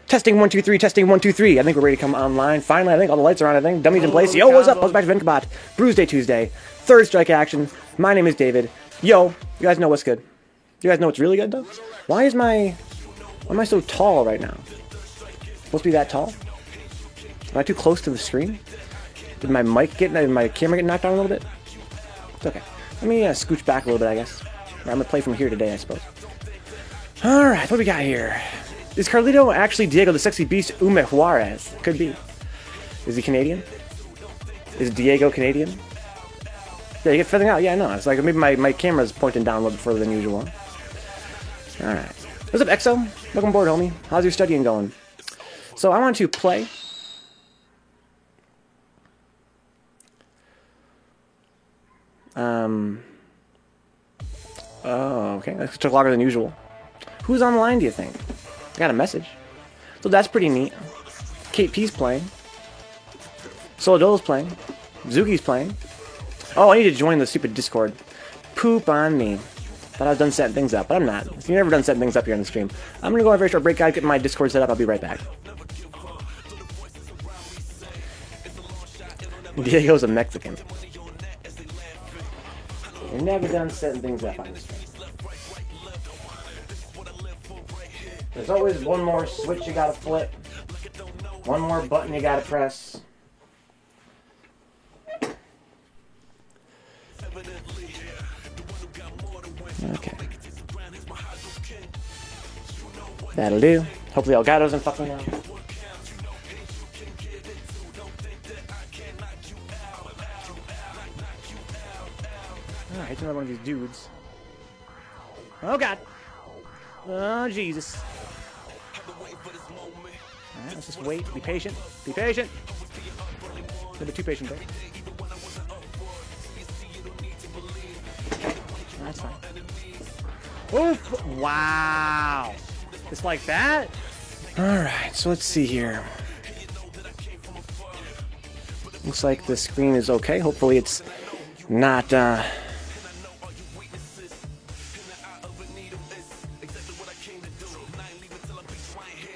Testing 1 2 3. Testing 1 2 3. I think we're ready to come online. Finally, I think all the lights are on. I think dummies in place. Yo, what's up? Welcome back to Venkabot. Bruise Day Tuesday. Third strike action. My name is David. Yo, you guys know what's good. You guys know what's really good though. Why am I so tall right now? Supposed to be that tall? Am I too close to the screen? Did my camera get knocked down a little bit? It's okay. Let me scooch back a little bit, I guess. I'm gonna play from here today, I suppose. All right, what do we got here? Is Carlito actually Diego the Sexy Beast Ume Juarez? Could be. Is he Canadian? Is Diego Canadian? Yeah, you get feathering out. Yeah, I know. It's like maybe my camera's pointing down a little bit further than usual. Alright. What's up, Exo? Welcome aboard, homie. How's your studying going? So I want to play. Oh, okay. That took longer than usual. Who's online, do you think? I got a message. So that's pretty neat. Kate P's playing. Solodolo's playing. Zuki's playing. Oh, I need to join the stupid Discord. Poop on me. Thought I was done setting things up, but I'm not. You're never done setting things up here on the stream. I'm gonna go on a very short break, guys, get my Discord set up. I'll be right back. Diego's a Mexican. You're never done setting things up on the stream. There's always one more switch you gotta flip. One more button you gotta press. Okay. That'll do. Hopefully Elgato doesn't fuck me now. Alright, it's another one of these dudes. Oh god! Oh Jesus. Alright, let's just wait. Be patient. Be patient! Never too patient, though. That's fine. Oof! Wow! Just like that? Alright, so let's see here. Looks like the screen is okay. Hopefully it's not,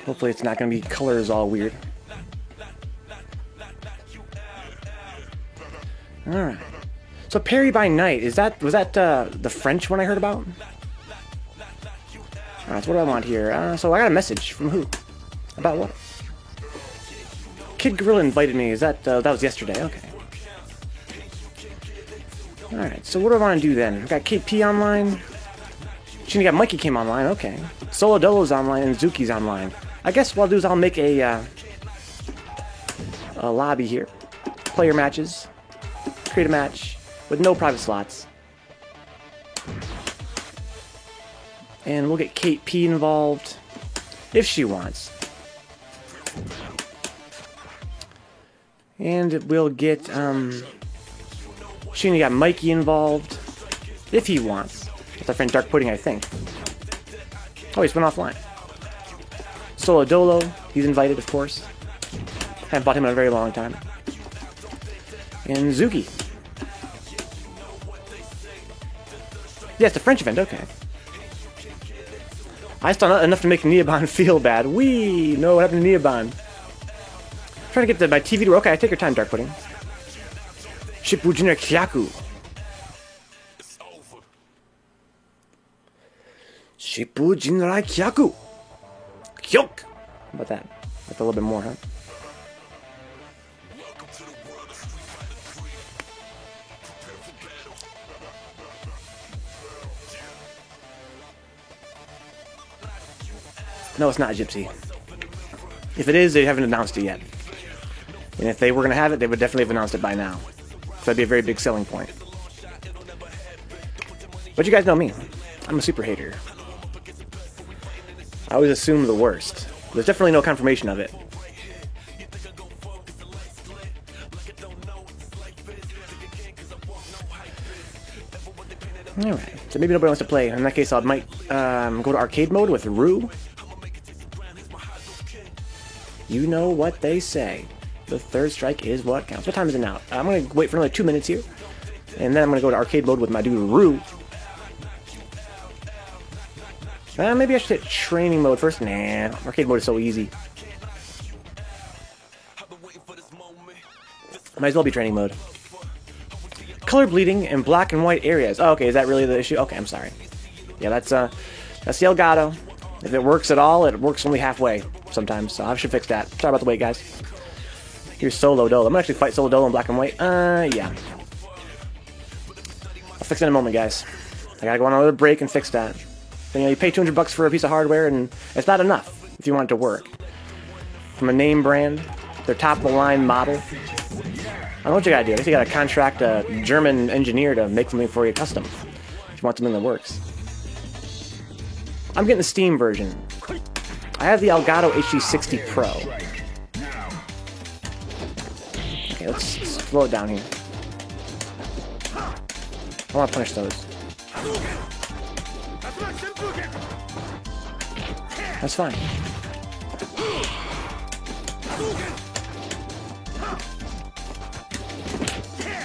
hopefully it's not going to be colors all weird. Alright. So Perry by Night, was that the French one I heard about? Alright, so what do I want here? So I got a message from who? About what? Kid Gorilla invited me. Is that was yesterday? Okay. Alright, so what do I want to do then? I've got KP online. She got Mikey came online. Okay. Solodolo's online and Zuki's online. I guess what I'll do is I'll make a lobby here. Player matches. Create a match with no private slots. And we'll get Kate P involved if she wants. And we'll get Sheena got Mikey involved if he wants. That's our friend Dark Pudding, I think. Oh, he's went offline. Solodolo, he's invited, of course. Haven't bought him in a very long time. And Zuki. Yeah, it's a French event, okay. I saw not enough to make Neoban feel bad. Wee! No, what happened to Neoban? Trying to get my TV to work. Okay, take your time, Dark Pudding. Shippujinra Kyaku. Shippujinra Kyaku. Kyok! How about that? That's a little bit more, huh? No, it's not Gypsy. If it is, they haven't announced it yet. And if they were going to have it, they would definitely have announced it by now. So that'd be a very big selling point. But you guys know me. I'm a super hater. I always assume the worst. There's definitely no confirmation of it. Alright, so maybe nobody wants to play. In that case, I might go to arcade mode with Rue. You know what they say. The third strike is what counts. What time is it now? I'm going to wait for another 2 minutes here. And then I'm going to go to arcade mode with my dude Rue. Maybe I should hit training mode first. Nah, arcade mode is so easy. Might as well be training mode. Color bleeding in black and white areas. Oh, okay, is that really the issue? Okay, I'm sorry. Yeah, that's the Elgato. If it works at all, it works only halfway sometimes, so I should fix that. Sorry about the wait, guys. Here's Solo Dolo. I'm gonna actually fight Solo Dolo in black and white. Yeah. I'll fix it in a moment, guys. I gotta go on another break and fix that. You know, you pay $200 for a piece of hardware, and it's not enough if you want it to work. From a name brand, their top-of-the-line model. I don't know what you gotta do. I guess you gotta contract a German engineer to make something for you custom. If you want something that works. I'm getting the Steam version. I have the Elgato HD60 Pro. Okay, let's slow it down here. I want to punish those. That's fine.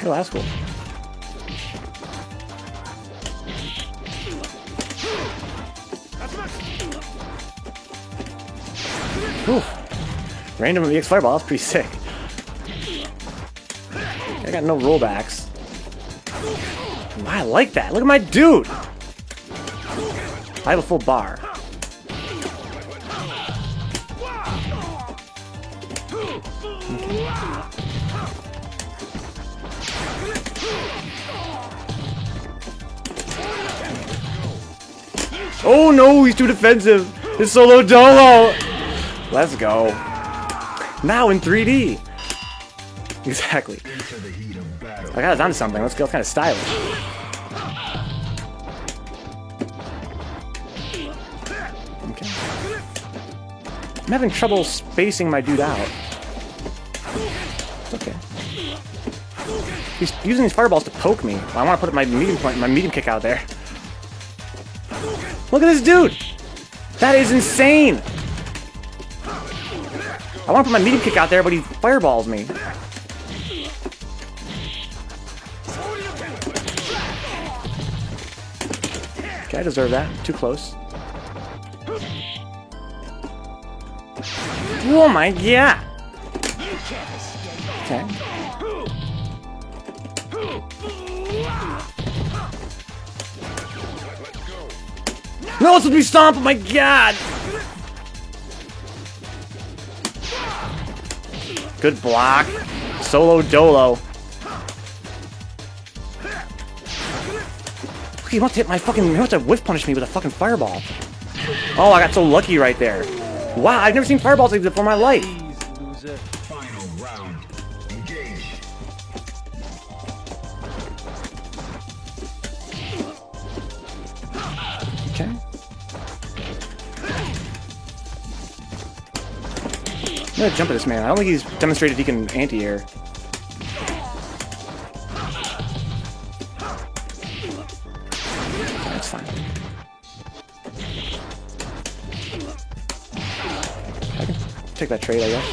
Oh, that's cool. Ooh. Random EX Fireball, that's pretty sick. I got no rollbacks. Wow, I like that. Look at my dude! I have a full bar. Oh no, he's too defensive. It's Solo Dolo. Let's go. Now in 3D. Exactly. I got it down to something. Let's go. It's kind of stylish. Okay. I'm having trouble spacing my dude out. It's okay. He's using these fireballs to poke me. I want to put my medium kick out there. Look at this dude! That is insane! I want to put my medium kick out there, but he fireballs me. Okay, I deserve that. Too close. Oh my god! Okay. No, it's supposed to be stomp! Oh my god! Good block. Solo Dolo. He wants to hit my fucking... He wants to whiff punish me with a fucking fireball. Oh, I got so lucky right there. Wow, I've never seen fireballs like this before in my life. Final round. Engage. Okay. I'm gonna jump at this man. I don't think he's demonstrated he can anti-air. That's fine. I can take that trade, I guess.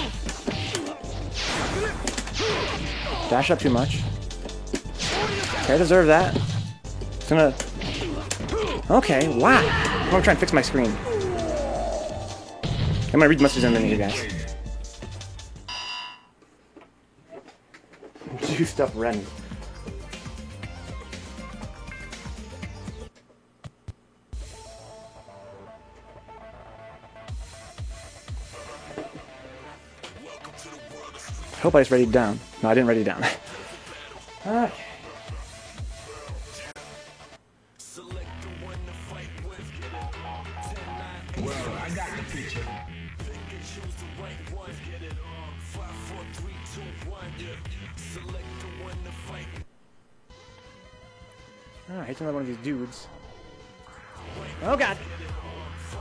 Dash up too much. Okay, I deserve that. It's gonna... Okay, wow. I'm gonna try and fix my screen. I'm gonna read the messages in a minute, you guys. Juiced up Ren. I hope I just read it down. No, I didn't write it down. Okay. Well, I got the picture. Oh, I hate another one of these dudes. Oh god!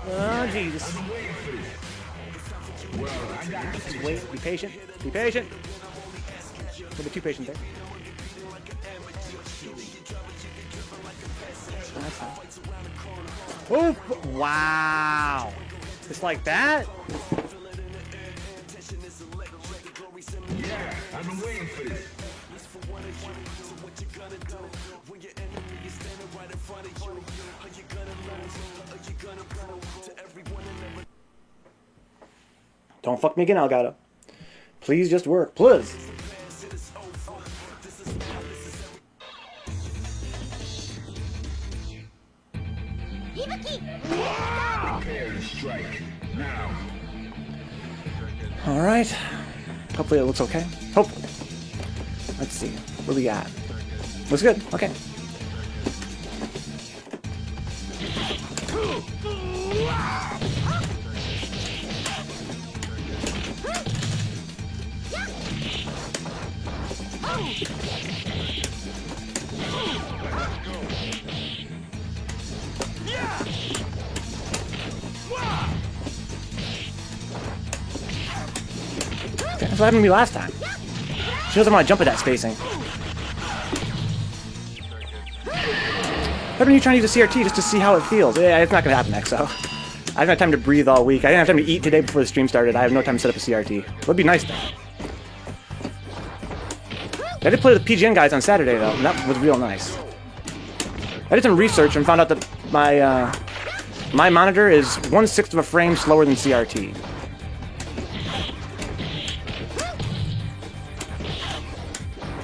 Oh Jesus! Well, I got the Just picture. wait. Be patient. Be patient. A little bit too patient there. That's fine. Oh! Wow! Just like that? Yeah, I've been waiting for this. Don't fuck me again, Elgato. Please just work. Please. Prepare to strike. Now. Alright. Hopefully it looks okay. Hopefully. Let's see. What do we got? Looks good. Okay. That's what happened to me last time. She doesn't want to jump at that spacing. Why don't you try to use a CRT just to see how it feels? Yeah, it's not going to happen, XO. I haven't had time to breathe all week. I didn't have time to eat today before the stream started. I have no time to set up a CRT. It would be nice, though. I did play with the PGN guys on Saturday, though, and that was real nice. I did some research and found out that my, my monitor is 1/6 of a frame slower than CRT.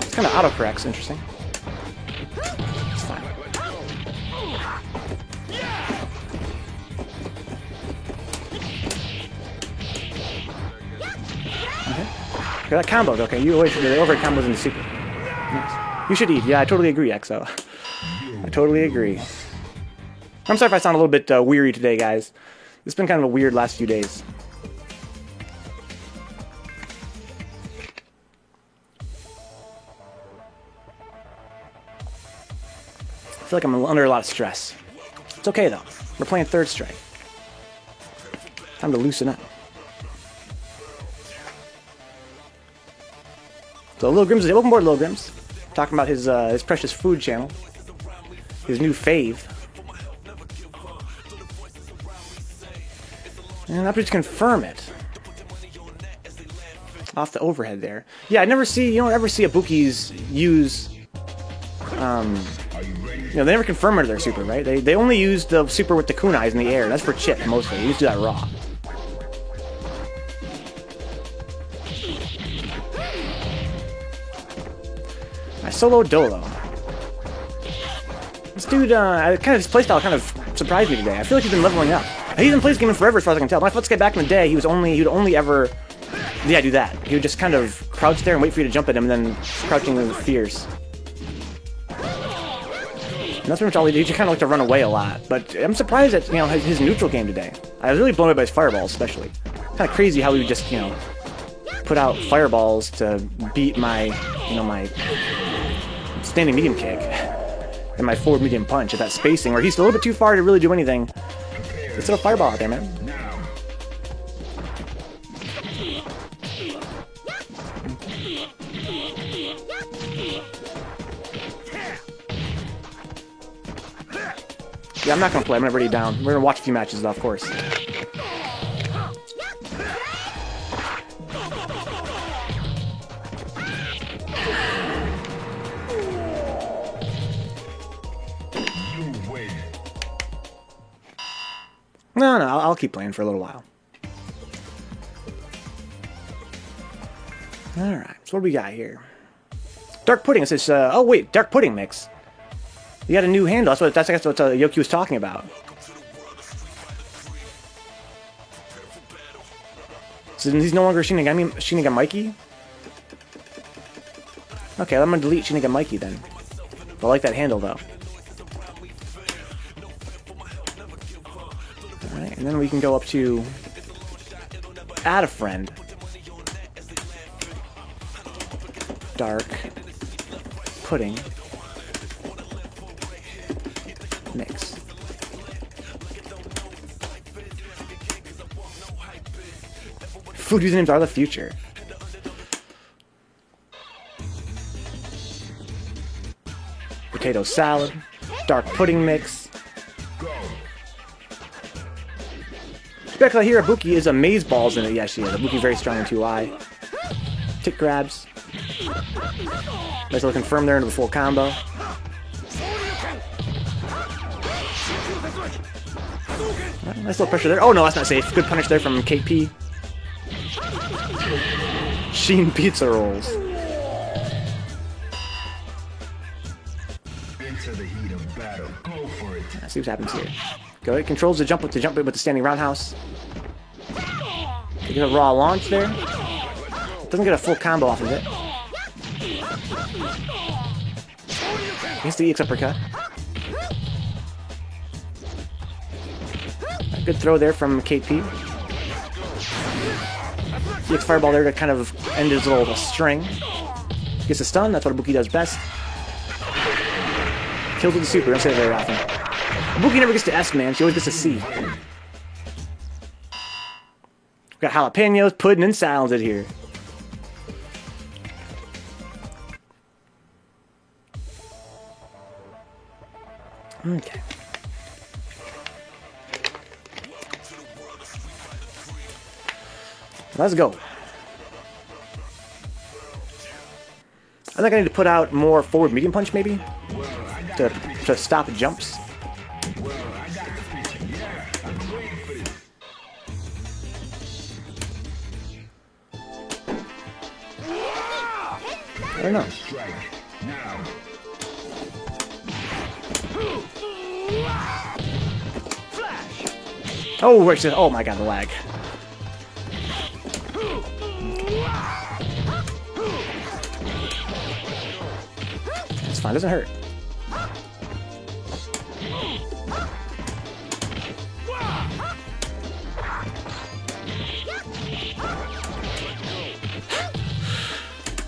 It's kind of autocorrects, interesting. It's fine. Okay. Okay, that combo's okay. You always should do the overhead combos in the super. Nice. You should eat. Yeah, I totally agree, XO. I totally agree. I'm sorry if I sound a little bit weary today, guys. It's been kind of a weird last few days. I feel like I'm under a lot of stress. It's okay, though. We're playing third strike. Time to loosen up. So Lil Grims, welcome aboard, Lil Grims. Talking about his precious food channel, his new fave. And I'll just confirm it. Off the overhead there. Yeah, you don't ever see Ibukis use, they never confirm it to their super, right? They only use the super with the kunais in the air. That's for chip, mostly. They used to do that raw. I solo Dolo. This dude, his playstyle kind of surprised me today. I feel like he's been leveling up. He hasn't played this game in forever, as far as I can tell. My Footskate back in the day, he would only ever, do that. He would just kind of crouch there and wait for you to jump at him, and then crouching with fierce. And that's pretty much all he did. He just kind of liked to run away a lot. But I'm surprised at his neutral game today. I was really blown away by his fireballs, especially. Kind of crazy how he would just put out fireballs to beat my my standing medium kick and my forward medium punch at that spacing where he's a little bit too far to really do anything. Let's throw a fireball out there, man. Yeah, I'm not gonna play. I'm gonna ready down. We're gonna watch a few matches, though, of course. No, I'll keep playing for a little while. Alright, so what do we got here? Dark Pudding, it says, oh wait, Dark Pudding mix. You got a new handle, I guess what Yoki was talking about. So he's no longer Shinigami Mikey? Okay, I'm gonna delete Shinigami Mikey then. I like that handle though. Alright, and then we can go up to add a friend. Dark Pudding mix. Food usernames are the future. Potato salad, dark pudding mix. Expect I hear Ibuki is amaze balls in it. Yeah, she is. Ibuki's very strong in 2i. Tick grabs. Nice little confirm there into the full combo. Nice little pressure there. Oh no, that's not safe. Good punish there from KP. Sheen pizza rolls. Into the heat of battle. Go for it. Let's see what happens here. Go ahead, controls the jump with the standing roundhouse. You get a raw launch there. Doesn't get a full combo off of it. Gets the EX uppercut. A good throw there from KP. EX fireball there to kind of end his little string. Gets a stun, that's what Ibuki does best. Kills with the super, don't say that very often. Ibuki never gets to S, man, she always gets to C. We got jalapenos, pudding, and salads in here. Okay. Let's go. I think I need to put out more forward medium punch, maybe? To stop jumps. I don't know. Oh, where's it? Oh my god, the lag. It's fine, doesn't hurt.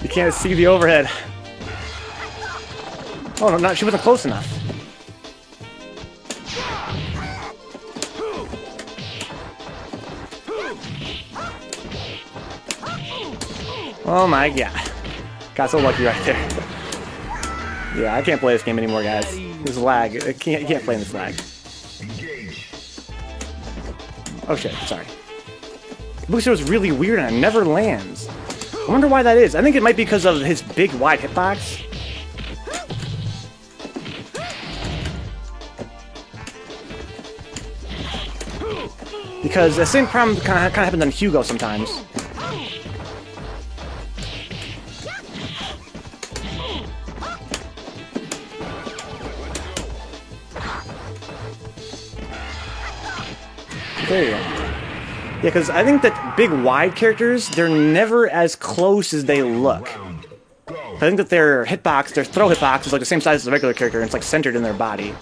You can't see the overhead. Oh no, she wasn't close enough. Oh my god. Got so lucky right there. Yeah, I can't play this game anymore, guys. This lag. You can't play in this lag. Oh shit, sorry. Booster was really weird and it never lands. I wonder why that is. I think it might be because of his big, wide hitbox. Because the same problem kind of happens on Hugo sometimes. There you go. Yeah, because I think that big wide characters, they're never as close as they look. I think that their hitbox, their throw hitbox is like the same size as a regular character, and it's like centered in their body.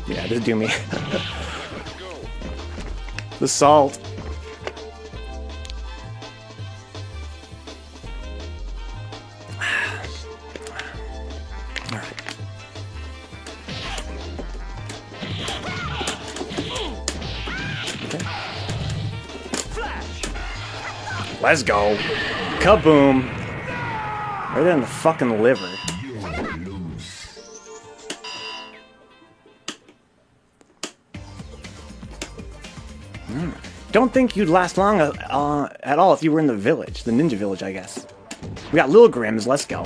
Yeah, just do me. The salt. Let's go. Kaboom. Right there in the fucking liver. Don't think you'd last long at all if you were in the village. The ninja village, I guess. We got Lil Grims. Let's go.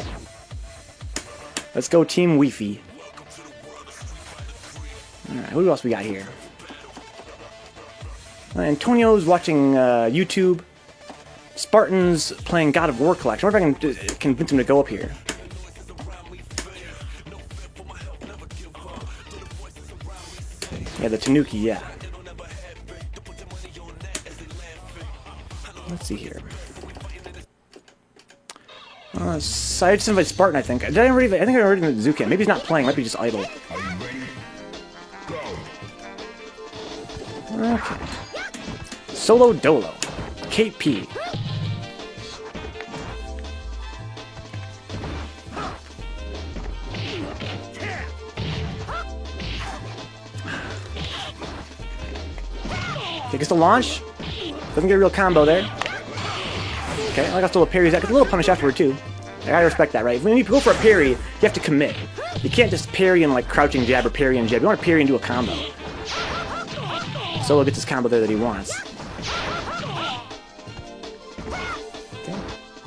Let's go Team Weefy. Alright, who else we got here? Antonio's watching YouTube. Spartan's playing God of War Collection. I wonder if I can convince him to go up here. Yeah, the Tanuki, yeah. Let's see here. So I just invited Spartan, I think. I think I already invited Zukan. Maybe he's not playing. Might be just idle. Okay. Solo Dolo. KP. Okay, gets the launch. Doesn't get a real combo there. Okay, I got the little parries. I got a little punish afterward too. I gotta respect that, right? When you go for a parry, you have to commit. You can't just parry and like crouching jab or parry and jab. You want to parry and do a combo. Solo gets his combo there that he wants.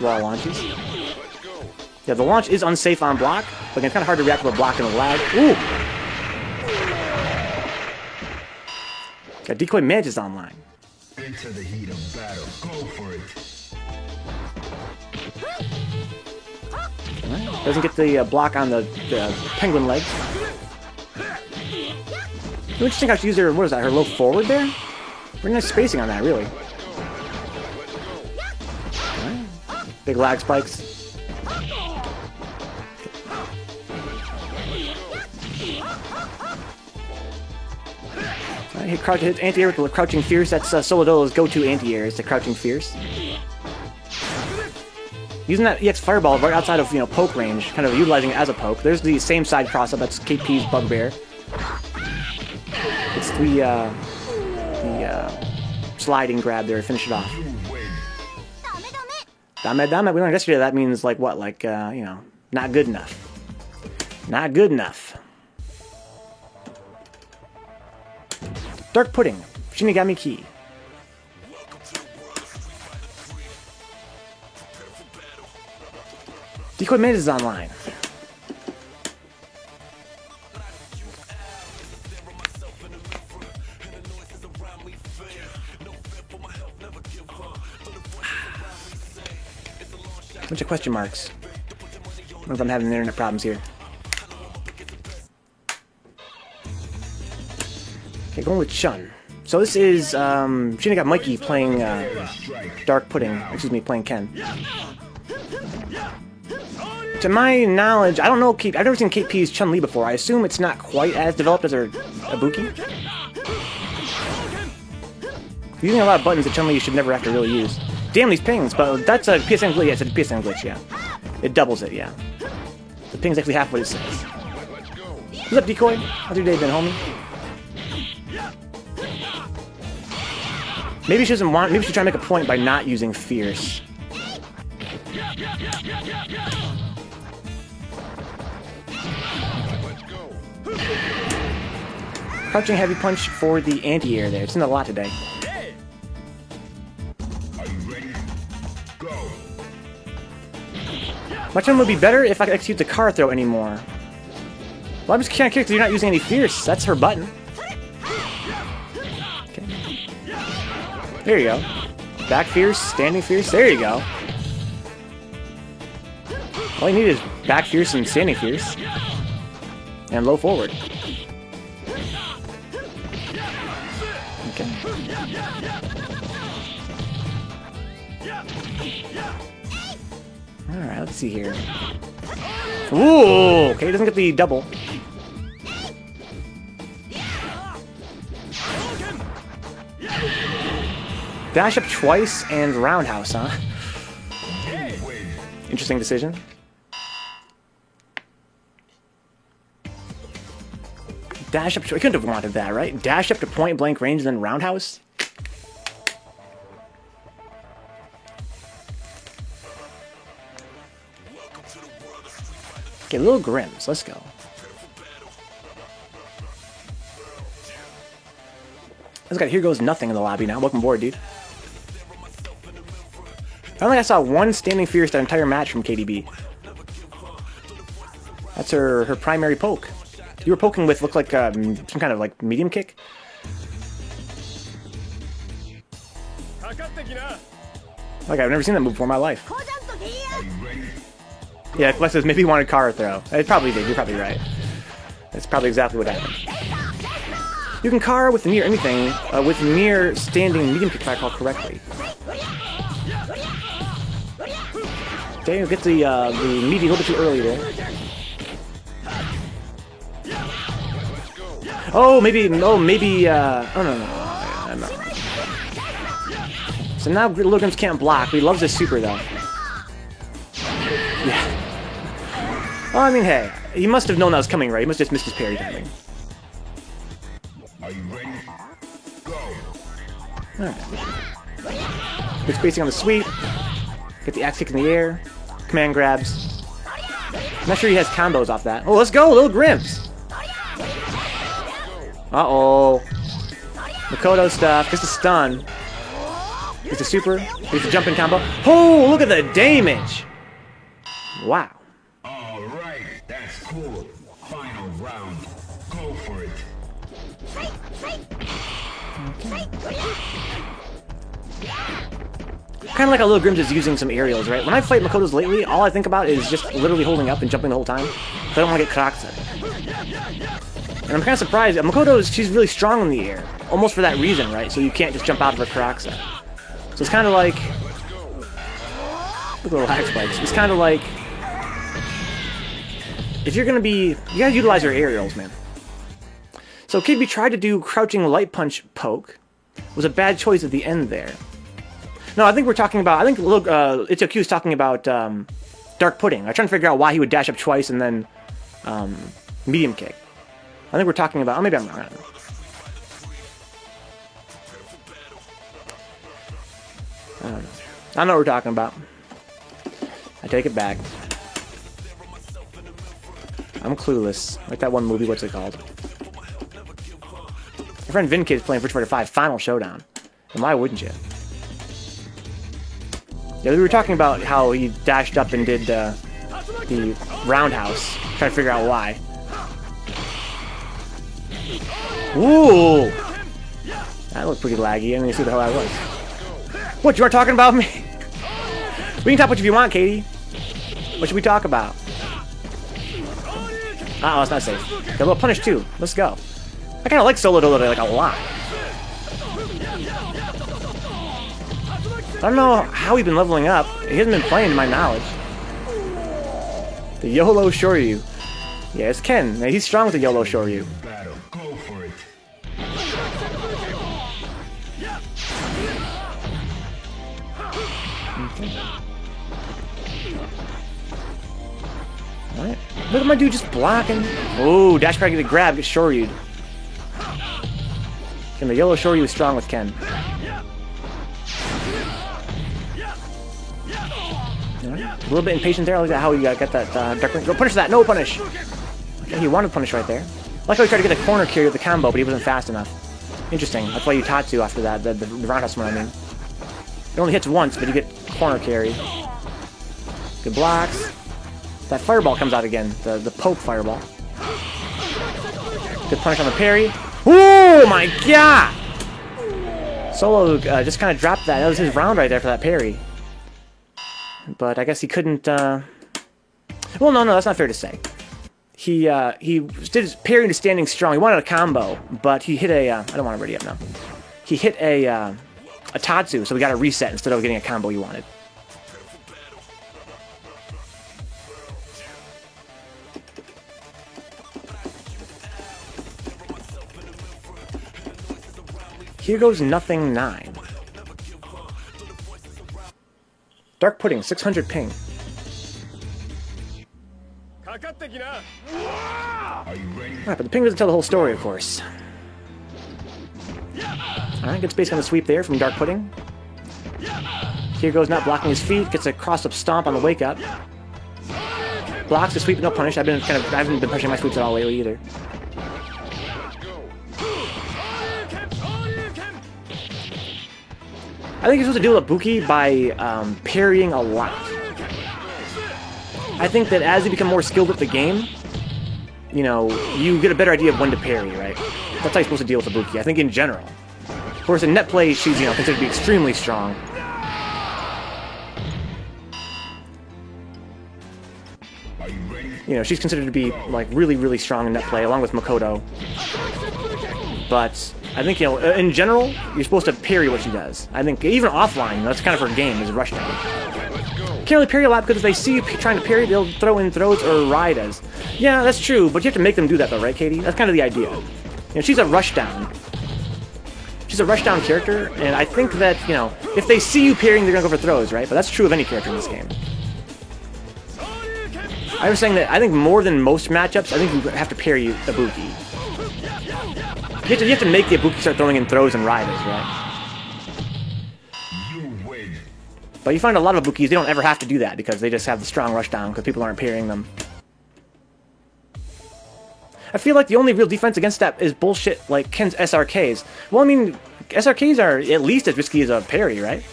wall launches. Yeah, the launch is unsafe on block, but it's kind of hard to react with a block and a lag. Ooh! Got Decoy Mantis online. Into the heat of battle. Go for it. Right. Doesn't get the block on the penguin legs. Interesting how she used her, what is that, her low forward there? Pretty nice spacing on that, really. Right. Big lag spikes. Hit anti-air with the Crouching Fierce. That's Solidolo's go-to anti-air, is the Crouching Fierce. Using that EX Fireball right outside of, poke range, kind of utilizing it as a poke. There's the same side cross-up, that's KP's Bugbear. It's the sliding grab there to finish it off. Dame, we learned yesterday that means, like, what? Like, not good enough. Not good enough. Dark Pudding, Shinigami Key. Decoy Mantis is online. Bunch of question marks. I wonder if I'm having internet problems here. Okay, going with Chun. So this is Shinigami Mikey playing Dark Pudding. Excuse me, playing Ken. To my knowledge, I don't know. I've never seen KP's Chun-Li before. I assume it's not quite as developed as her Ibuki. Using a lot of buttons that Chun-Li should never have to really use. Damn these pings, but that's a PSN glitch. Yeah, it's a PSN glitch. Yeah, it doubles it. Yeah, the ping's actually half what it says. What's up, Decoy? How's your day been, homie? Maybe she doesn't want. Maybe she's trying to make a point by not using Fierce. Crouching Heavy Punch for the anti-air there. It's in a lot today. Are you ready? Go. My turn would be better if I could execute the car throw anymore. Well, I'm just kind of curious because you're not using any Fierce. That's her button. Okay. There you go. Back Fierce, standing Fierce. There you go. All you need is back Fierce and standing Fierce. And low forward. Okay. Alright, let's see here. Ooh! Okay, he doesn't get the double. Dash up twice and roundhouse, huh? Interesting decision. Dash up to... I couldn't have wanted that, right? Dash up to point blank range and then roundhouse? Okay, Little Grims. Let's go. This guy, here goes nothing in the lobby now. Welcome aboard, dude. I don't think I saw one standing Fierce that entire match from KDB. That's her primary poke. You were poking with, looked like some kind of like medium kick. Like, I've never seen that move before in my life. Yeah, Lex says maybe he wanted Kara throw. It probably did, you're probably right. That's probably exactly what happened. You can Kara with near anything, with near standing medium kick if I recall correctly. Okay, you'll get the meaty a little bit too early there. Oh, maybe, oh, no. So now Little Grims can't block, but he loves this super, though. Yeah. Well, I mean, hey, he must have known that was coming, right? He must have just missed his parry timing. Are you ready? Go. Alright. Good spacing on the sweep. Get the axe kick in the air. Command grabs. I'm not sure he has combos off that. Oh, let's go, Little Grims! Uh-oh. Makoto stuff. Just a stun. He's the super. He's the jumping combo. Oh, look at the damage! Wow. All right, that's cool. Final round. Go for it. Kind of like how Lil Grims is using some aerials, right? When I fight Makotos lately, all I think about is just literally holding up and jumping the whole time. So I don't want to get cracked. And I'm kind of surprised. Makoto, she's really strong in the air. Almost for that reason, right? So you can't just jump out of her Karaxa. So it's kind of like... Look at the little hack spikes. It's kind of like... If you're going to be... You gotta utilize your aerials, man. So Kid B tried to do crouching light punch poke. It was a bad choice at the end there. No, I think we're talking about... I think Itio Q is talking about Dark Pudding. I'm trying to figure out why he would dash up twice and then medium kick. I think we're talking about... Oh, maybe I'm wrong. I don't know. I know what we're talking about. I take it back. I'm clueless. Like that one movie, what's it called? My friend Vin Kid's playing Virtua Fighter 5 Final Showdown. And why wouldn't you? Yeah, we were talking about how he dashed up and did the roundhouse. Trying to figure out why. Ooh! That looked pretty laggy. I didn't even see the hell I was. What, you weren't talking about me? We can talk what you want, Katie. What should we talk about? Uh-oh, it's not safe. Got a little punish too. Let's go. I kind of like Solo Dolo like a lot. I don't know how he's been leveling up. He hasn't been playing to my knowledge. The YOLO Shoryu. Yeah, it's Ken. He's strong with the YOLO Shoryu. Battle. Go for it. Alright. Look at my dude just blocking. Oh, dash back, get a grab, get Shoryu'd. And the YOLO Shoryu is strong with Ken. Right. A little bit impatient there. Look at how he got that dark ring. Go punish that. No punish. Okay, he wanted punish right there. Like how he tried to get the corner carry with the combo, but he wasn't fast enough. Interesting. That's why you Tatsu after that. The roundhouse one, I mean. It only hits once, but you get corner carry. Good blocks. That fireball comes out again. The poke fireball. Good punish on the parry. Oh my god! Solo just kind of dropped that. That was his round right there for that parry. But I guess he couldn't... Well, no, that's not fair to say. He did his parry to standing strong. He wanted a combo, but he hit a... I don't want to ready up now. He hit a Tatsu, so we got a reset instead of getting a combo he wanted. Here goes nothing 9. Dark Pudding, 600 ping. Are you ready? Alright, but the ping doesn't tell the whole story, of course. Alright, good space on the sweep there from Dark Pudding. Here goes not blocking his feet, gets a cross-up stomp on the wake-up. Blocks the sweep, no punish. I haven't been pushing my sweeps at all lately either. I think you're supposed to deal with Ibuki by parrying a lot. I think that as you become more skilled with the game, you know, you get a better idea of when to parry, right? That's how you're supposed to deal with Ibuki, I think in general. Of course, in net play, she's, you know, considered to be extremely strong. Are you ready? You know, she's considered to be, like, really, really strong in net play, along with Makoto. But I think, you know, in general, you're supposed to parry what she does. I think even offline, that's kind of her game, is rush down. Can't really parry a lot because if they see you trying to parry, they'll throw in throws or ride us. Yeah, that's true, but you have to make them do that though, right, Katie? That's kind of the idea. You know, she's a rush down. She's a rush down character, and I think that, you know, if they see you parrying, they're gonna go for throws, right? But that's true of any character in this game. I was saying that I think more than most matchups, I think you have to parry Ibuki. You have to make the Ibuki start throwing in throws and riders, right? You win. But you find a lot of Ibukis, they don't ever have to do that because they just have the strong rush down because people aren't parrying them. I feel like the only real defense against that is bullshit like Ken's SRKs. Well, I mean, SRKs are at least as risky as a parry, right?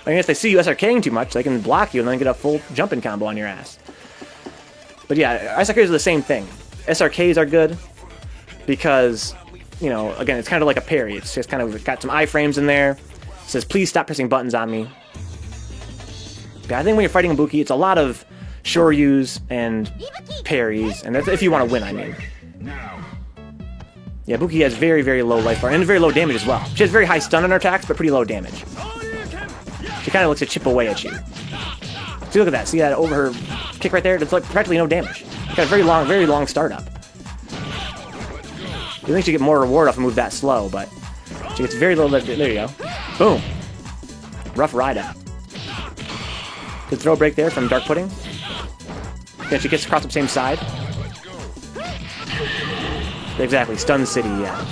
I mean, if they see you SRKing too much, they can block you and then get a full jumping combo on your ass. But yeah, SRKs are the same thing. SRKs are good because, you know, again, it's kind of like a parry. It's just kind of got some iframes in there. It says, please stop pressing buttons on me. But I think when you're fighting Ibuki, it's a lot of shoryus and parries, and that's if you want to win, I mean. Yeah, Ibuki has very, very low life bar and very low damage as well. She has very high stun on her attacks, but pretty low damage. She kind of looks to chip away at you. See, look at that. See that over her kick right there? It's like practically no damage. She's got a very long startup. You think she get more reward off a move that slow, but she gets very little. There you go. Boom. Rough ride out. Good throw break there from Dark Pudding. Yeah, she gets across the same side. Exactly, Stun City, yeah.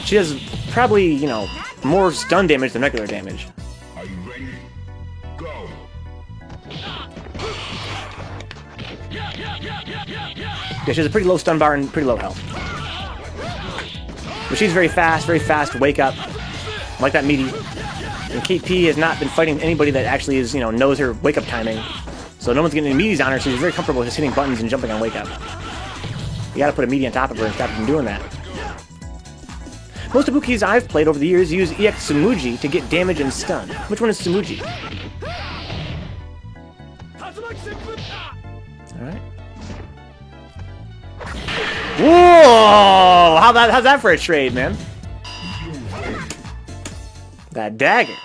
She has probably, you know, more stun damage than regular damage. Are you ready? Go. Yeah, she has a pretty low stun bar and pretty low health. But she's very fast, wake up. Like that meaty. And Kate P has not been fighting anybody that actually is, you know, knows her wake up timing. So no one's getting any meaties on her, so she's very comfortable just hitting buttons and jumping on wake up. You gotta put a meaty on top of her and stop her from doing that. Most Ibukis I've played over the years use EX Tsumuji to get damage and stun. Which one is Tsumuji? Alright. Whoa! How's that for a trade, man? That dagger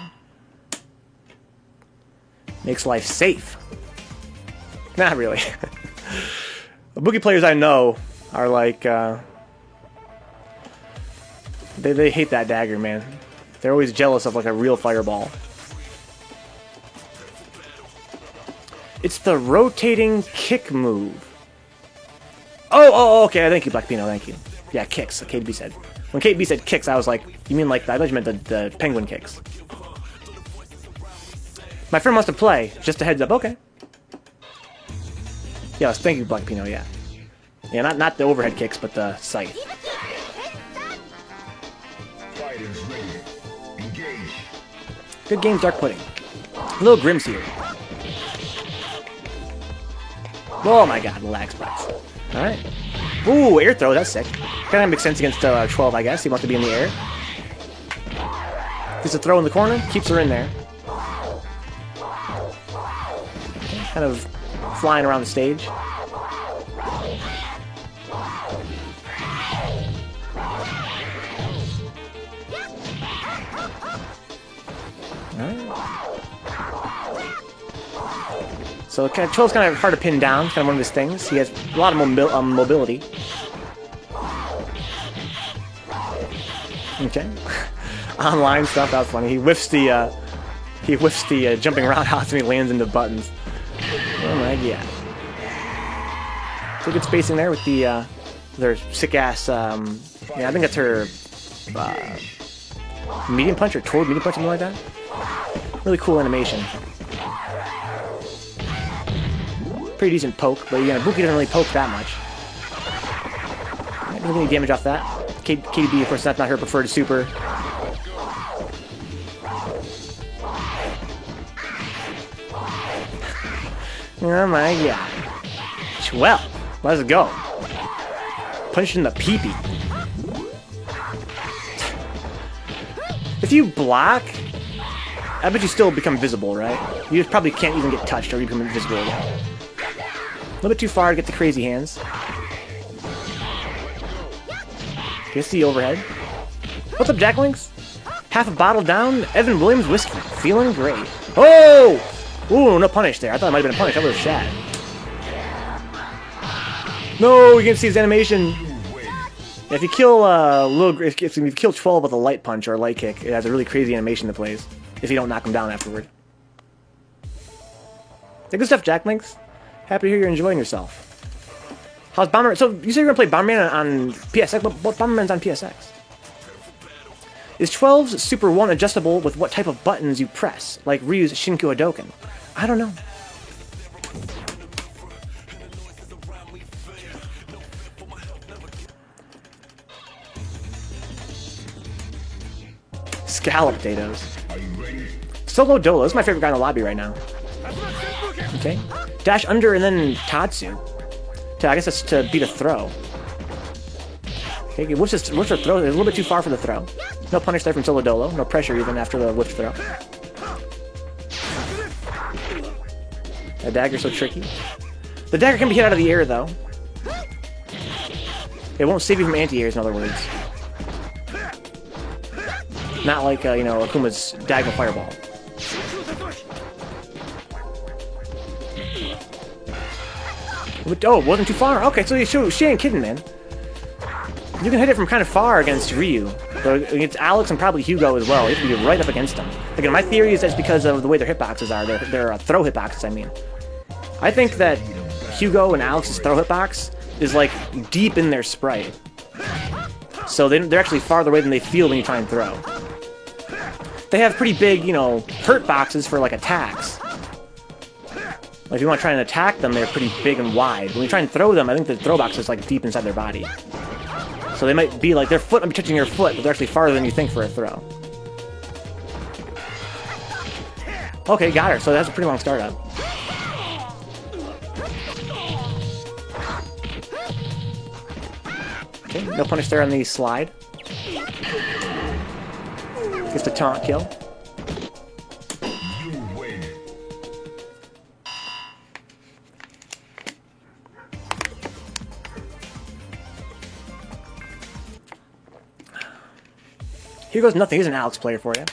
makes life safe. Not really. The Ibuki players I know are like, they hate that dagger, man. They're always jealous of like a real fireball. It's the rotating kick move. Oh, okay. Thank you, Black Pino. Thank you. Yeah, kicks. Kate B said. When Kate B said kicks, I was like, you mean like, I thought you meant the penguin kicks. My friend wants to play. Just a heads up. Okay. Yes, thank you, Black Pino, yeah. Yeah, not the overhead kicks, but the scythe. Fighters ready. Engage. Good game, Dark Pudding. A little Grimm's here. Oh my god, the lag spikes. Alright. Ooh, air throw, that's sick. Kind of makes sense against 12, I guess. He wants to be in the air. Gets a throw in the corner, keeps her in there. Kind of flying around the stage. So 12's kind of hard to pin down. It's kind of one of his things. He has a lot of mobility. Okay. Online stuff, that was funny. He whiffs the jumping roundhouse and he lands into buttons. Oh my god. So good spacing there with the their sick ass yeah, I think that's her medium punch or toward medium punch, something like that. Really cool animation. Pretty decent poke, but yeah, Ibuki doesn't really poke that much. Doesn't get any damage off that. KDB, of course, that's not her preferred super. Oh my god. Well, let's go. Punching the peepee. If you block, I bet you still become visible, right? You just probably can't even get touched or you become invisible again. A little bit too far to get the crazy hands. Gets the overhead. What's up, Jacklinks? Half a bottle down. Evan Williams whiskey. Feeling great. Oh! Ooh, no punish there. I thought it might have been a punish. That was shad. No, you can see his animation. If you kill if you kill 12 with a light punch or a light kick, it has a really crazy animation that plays. If you don't knock him down afterward. Good stuff, Jacklinks. Happy to hear you're enjoying yourself. How's Bomberman? So, you said you're going to play Bomberman on PSX? What Bomberman's on PSX? Is 12's Super 1 adjustable with what type of buttons you press? Like Ryu's Shinku Hadoken? I don't know. Scallop potatoes. Solo Dolo. This is my favorite guy in the lobby right now. Okay. Dash under and then Tatsu. I guess that's to beat a throw. Okay, what's her throw? It's a little bit too far for the throw. No punish there from Solo Dolo. No pressure even after the whiff throw. That dagger's so tricky. The dagger can be hit out of the air, though. It won't save you from anti-airs, in other words. Not like, you know, Akuma's Diagonal Fireball. Oh, it wasn't too far. Okay, so she ain't kidding, man. You can hit it from kind of far against Ryu. But against Alex and probably Hugo as well. You have to be right up against them. Again, my theory is that's because of the way their hitboxes are. Their throw hitboxes, I mean. I think that Hugo and Alex's throw hitbox is, like, deep in their sprite. So they're actually farther away than they feel when you try and throw. They have pretty big, you know, hurt boxes for, like, attacks. Like, if you want to try and attack them, they're pretty big and wide. When you try and throw them, I think the throw box is, like, deep inside their body. So they might be, like, their foot might be touching your foot, but they're actually farther than you think for a throw. Okay, got her. So that's a pretty long startup. Okay, no punish there on the slide. Gets the taunt kill. You win. Here goes nothing. Here's an Alex player for you.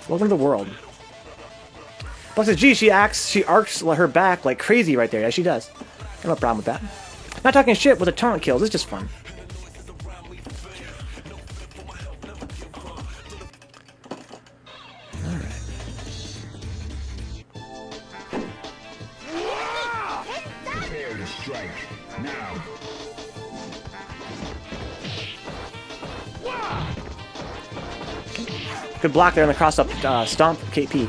Welcome to the world. Buck says, gee, she arcs her back like crazy right there. Yeah, she does. I have no problem with that. Not talking shit with a taunt kill. This is just fun. Prepare to strike. Now. Good block there on the cross-up stomp KP.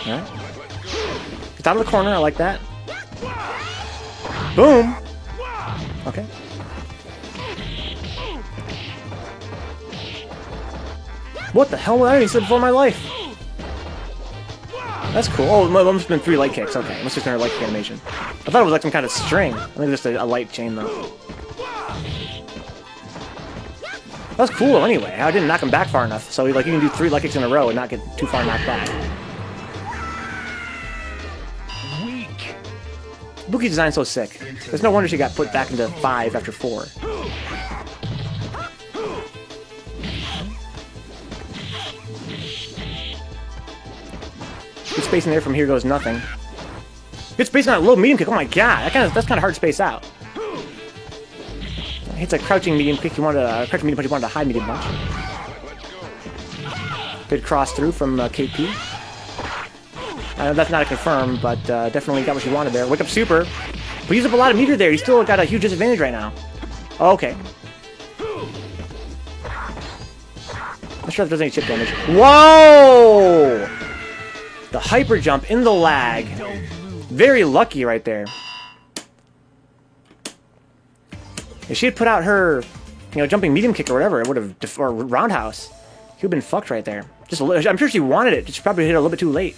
Alright. Gets out of the corner, I like that. Boom! Okay. What the hell? I already said before my life. That's cool. Oh, it must have been 3 light kicks. Okay, it must have been a light kick animation. I thought it was like some kind of string. I think it's just a light chain, though. That was cool, anyway. I didn't knock him back far enough. So, like, you can do 3 light kicks in a row and not get too far knocked back. Weak. Buki's design's so sick. There's no wonder she got put back into 5 after 4. Good spacing there from Here Goes Nothing. Good spacing on a low medium kick. Oh my god, that's kind of hard to space out. Hits a crouching medium kick. You wanted a crouching medium punch. You wanted a high medium punch. Good cross through from KP. That's not a confirm, but definitely got what you wanted there. Wake up super. But he used up a lot of meter there. He's still got a huge disadvantage right now. Okay. Not sure if there's any chip damage. Whoa! The hyper jump in the lag. Very lucky right there. If she had put out her, you know, jumping medium kick or whatever, it would have, or roundhouse, he would have been fucked right there. Just, I'm sure she wanted it. She probably hit it a little bit too late.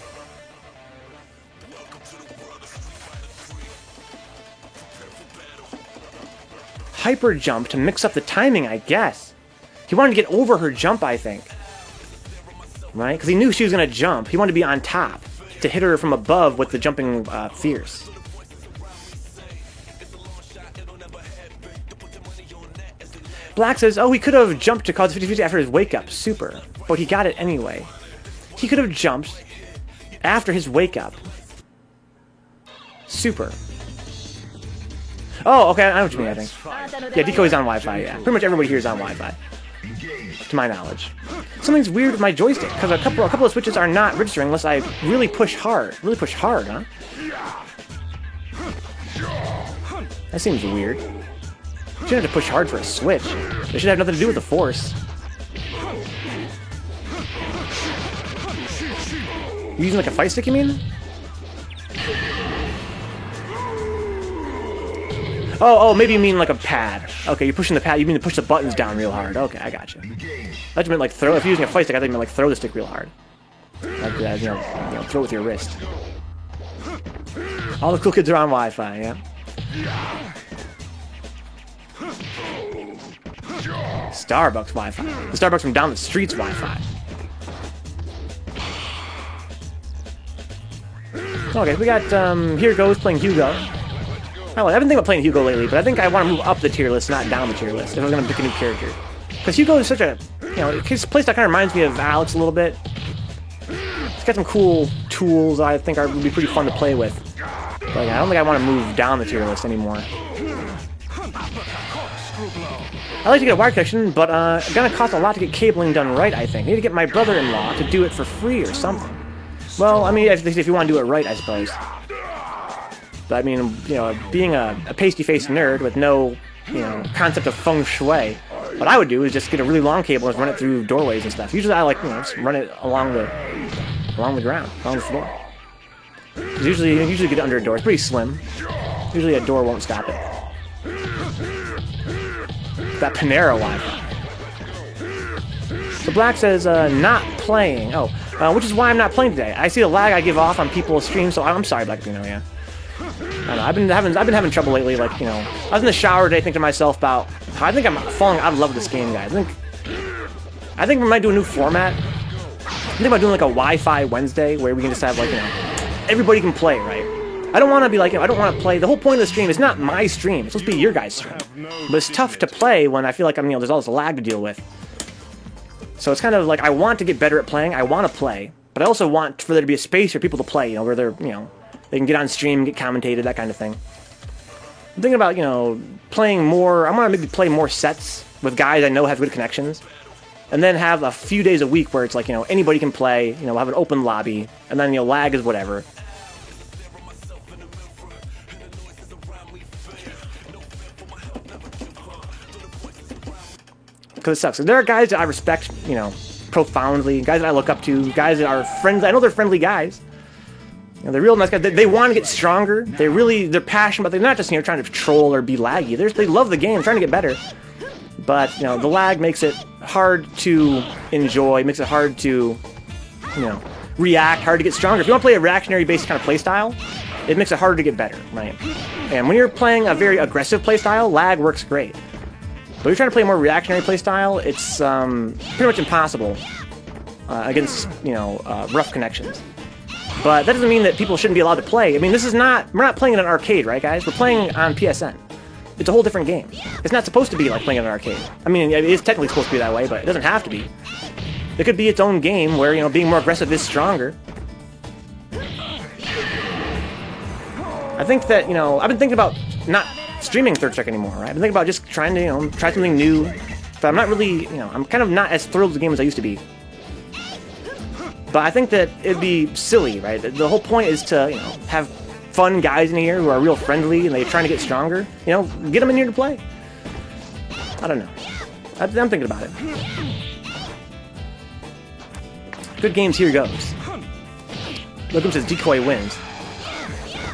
Hyper jump to mix up the timing, I guess. He wanted to get over her jump, I think. Right? Because he knew she was going to jump. He wanted to be on top to hit her from above with the jumping fierce. Black says, oh, he could have jumped to cause 50-50 after his wake-up. Super. But he got it anyway. He could have jumped after his wake-up. Super. Oh, okay, I know what you mean, I think. Yeah, Decoy's on Wi-Fi, yeah. Pretty much everybody here is on Wi-Fi. To my knowledge. Something's weird with my joystick, because a couple of switches are not registering unless I really push hard. Really push hard, huh? That seems weird. You shouldn't have to push hard for a switch. It should have nothing to do with the force. You using like a fight stick, you mean? Oh, maybe you mean like a pad. Okay, you're pushing the pad. You mean to push the buttons down real hard. Okay, I got you. I just meant like throw. If you're using a fight stick, I think you meant like throw the stick real hard. Like that, throw it with your wrist. All the cool kids are on Wi-Fi, yeah. Starbucks Wi-Fi. The Starbucks from down the street's Wi-Fi. Okay, we got Here Goes playing Hugo. Oh, I've been thinking about playing Hugo lately, but I think I want to move up the tier list, not down the tier list, if I'm going to pick a new character. Because Hugo is such a, his playstyle kind of reminds me of Alex a little bit. He's got some cool tools I think would be pretty fun to play with. But I don't think I want to move down the tier list anymore. I'd like to get a wire connection, but it's going to cost a lot to get cabling done right, I think. I need to get my brother-in-law to do it for free or something. Well, I mean, if you want to do it right, I suppose. But I mean, being a pasty-faced nerd with no, concept of feng shui, what I would do is just get a really long cable and run it through doorways and stuff. Usually I like, just run it along the ground, along the floor. Usually get it under a door. It's pretty slim. Usually a door won't stop it. That Panera Wi-Fi. So Black says, not playing. Oh, which is why I'm not playing today. I see the lag I give off on people's streams, so I'm sorry, Black Pino, yeah. I don't know, I've been having trouble lately, like, I was in the shower today thinking to myself about how I think I'm falling out of love with this game, guys. I think we might do a new format. I'm thinking about doing like a Wi-Fi Wednesday where we can just have like, everybody can play, right? I don't want to be like, I don't want to play. The whole point of the stream is not my stream. It's supposed to be your guys' stream. But it's tough to play when I feel like there's all this lag to deal with. So it's kind of like I want to get better at playing. I want to play, but I also want for there to be a space for people to play. Where they're, they can get on stream, get commentated, that kind of thing. I'm thinking about, playing more. I want to maybe play more sets with guys I know have good connections, and then have a few days a week where it's like, anybody can play. We'll have an open lobby, and then lag is whatever. Because it sucks. There are guys that I respect, profoundly, guys that I look up to, guys that are friends. I know they're friendly guys. They're real nice guys. They want to get stronger. They're passionate, but they're not just trying to troll or be laggy. They love the game, trying to get better. But the lag makes it hard to enjoy. Makes it hard to, react. Hard to get stronger. If you want to play a reactionary-based kind of play style, it makes it harder to get better, right? And when you're playing a very aggressive play style, lag works great. But if you're trying to play a more reactionary playstyle, it's pretty much impossible against, rough connections. But that doesn't mean that people shouldn't be allowed to play. I mean, we're not playing in an arcade, right, guys? We're playing on PSN. It's a whole different game. It's not supposed to be like playing in an arcade. I mean, it is technically supposed to be that way, but it doesn't have to be. It could be its own game where, being more aggressive is stronger. I think that, I've been thinking about not streaming Third Strike anymore, right? I've been thinking about just trying to, try something new. But I'm not really, I'm kind of not as thrilled with the game as I used to be. But I think that it'd be silly, right? The whole point is to, have fun guys in here who are real friendly and they're trying to get stronger. Get them in here to play. I don't know. I'm thinking about it. Good games, here goes. Look, says Decoy wins.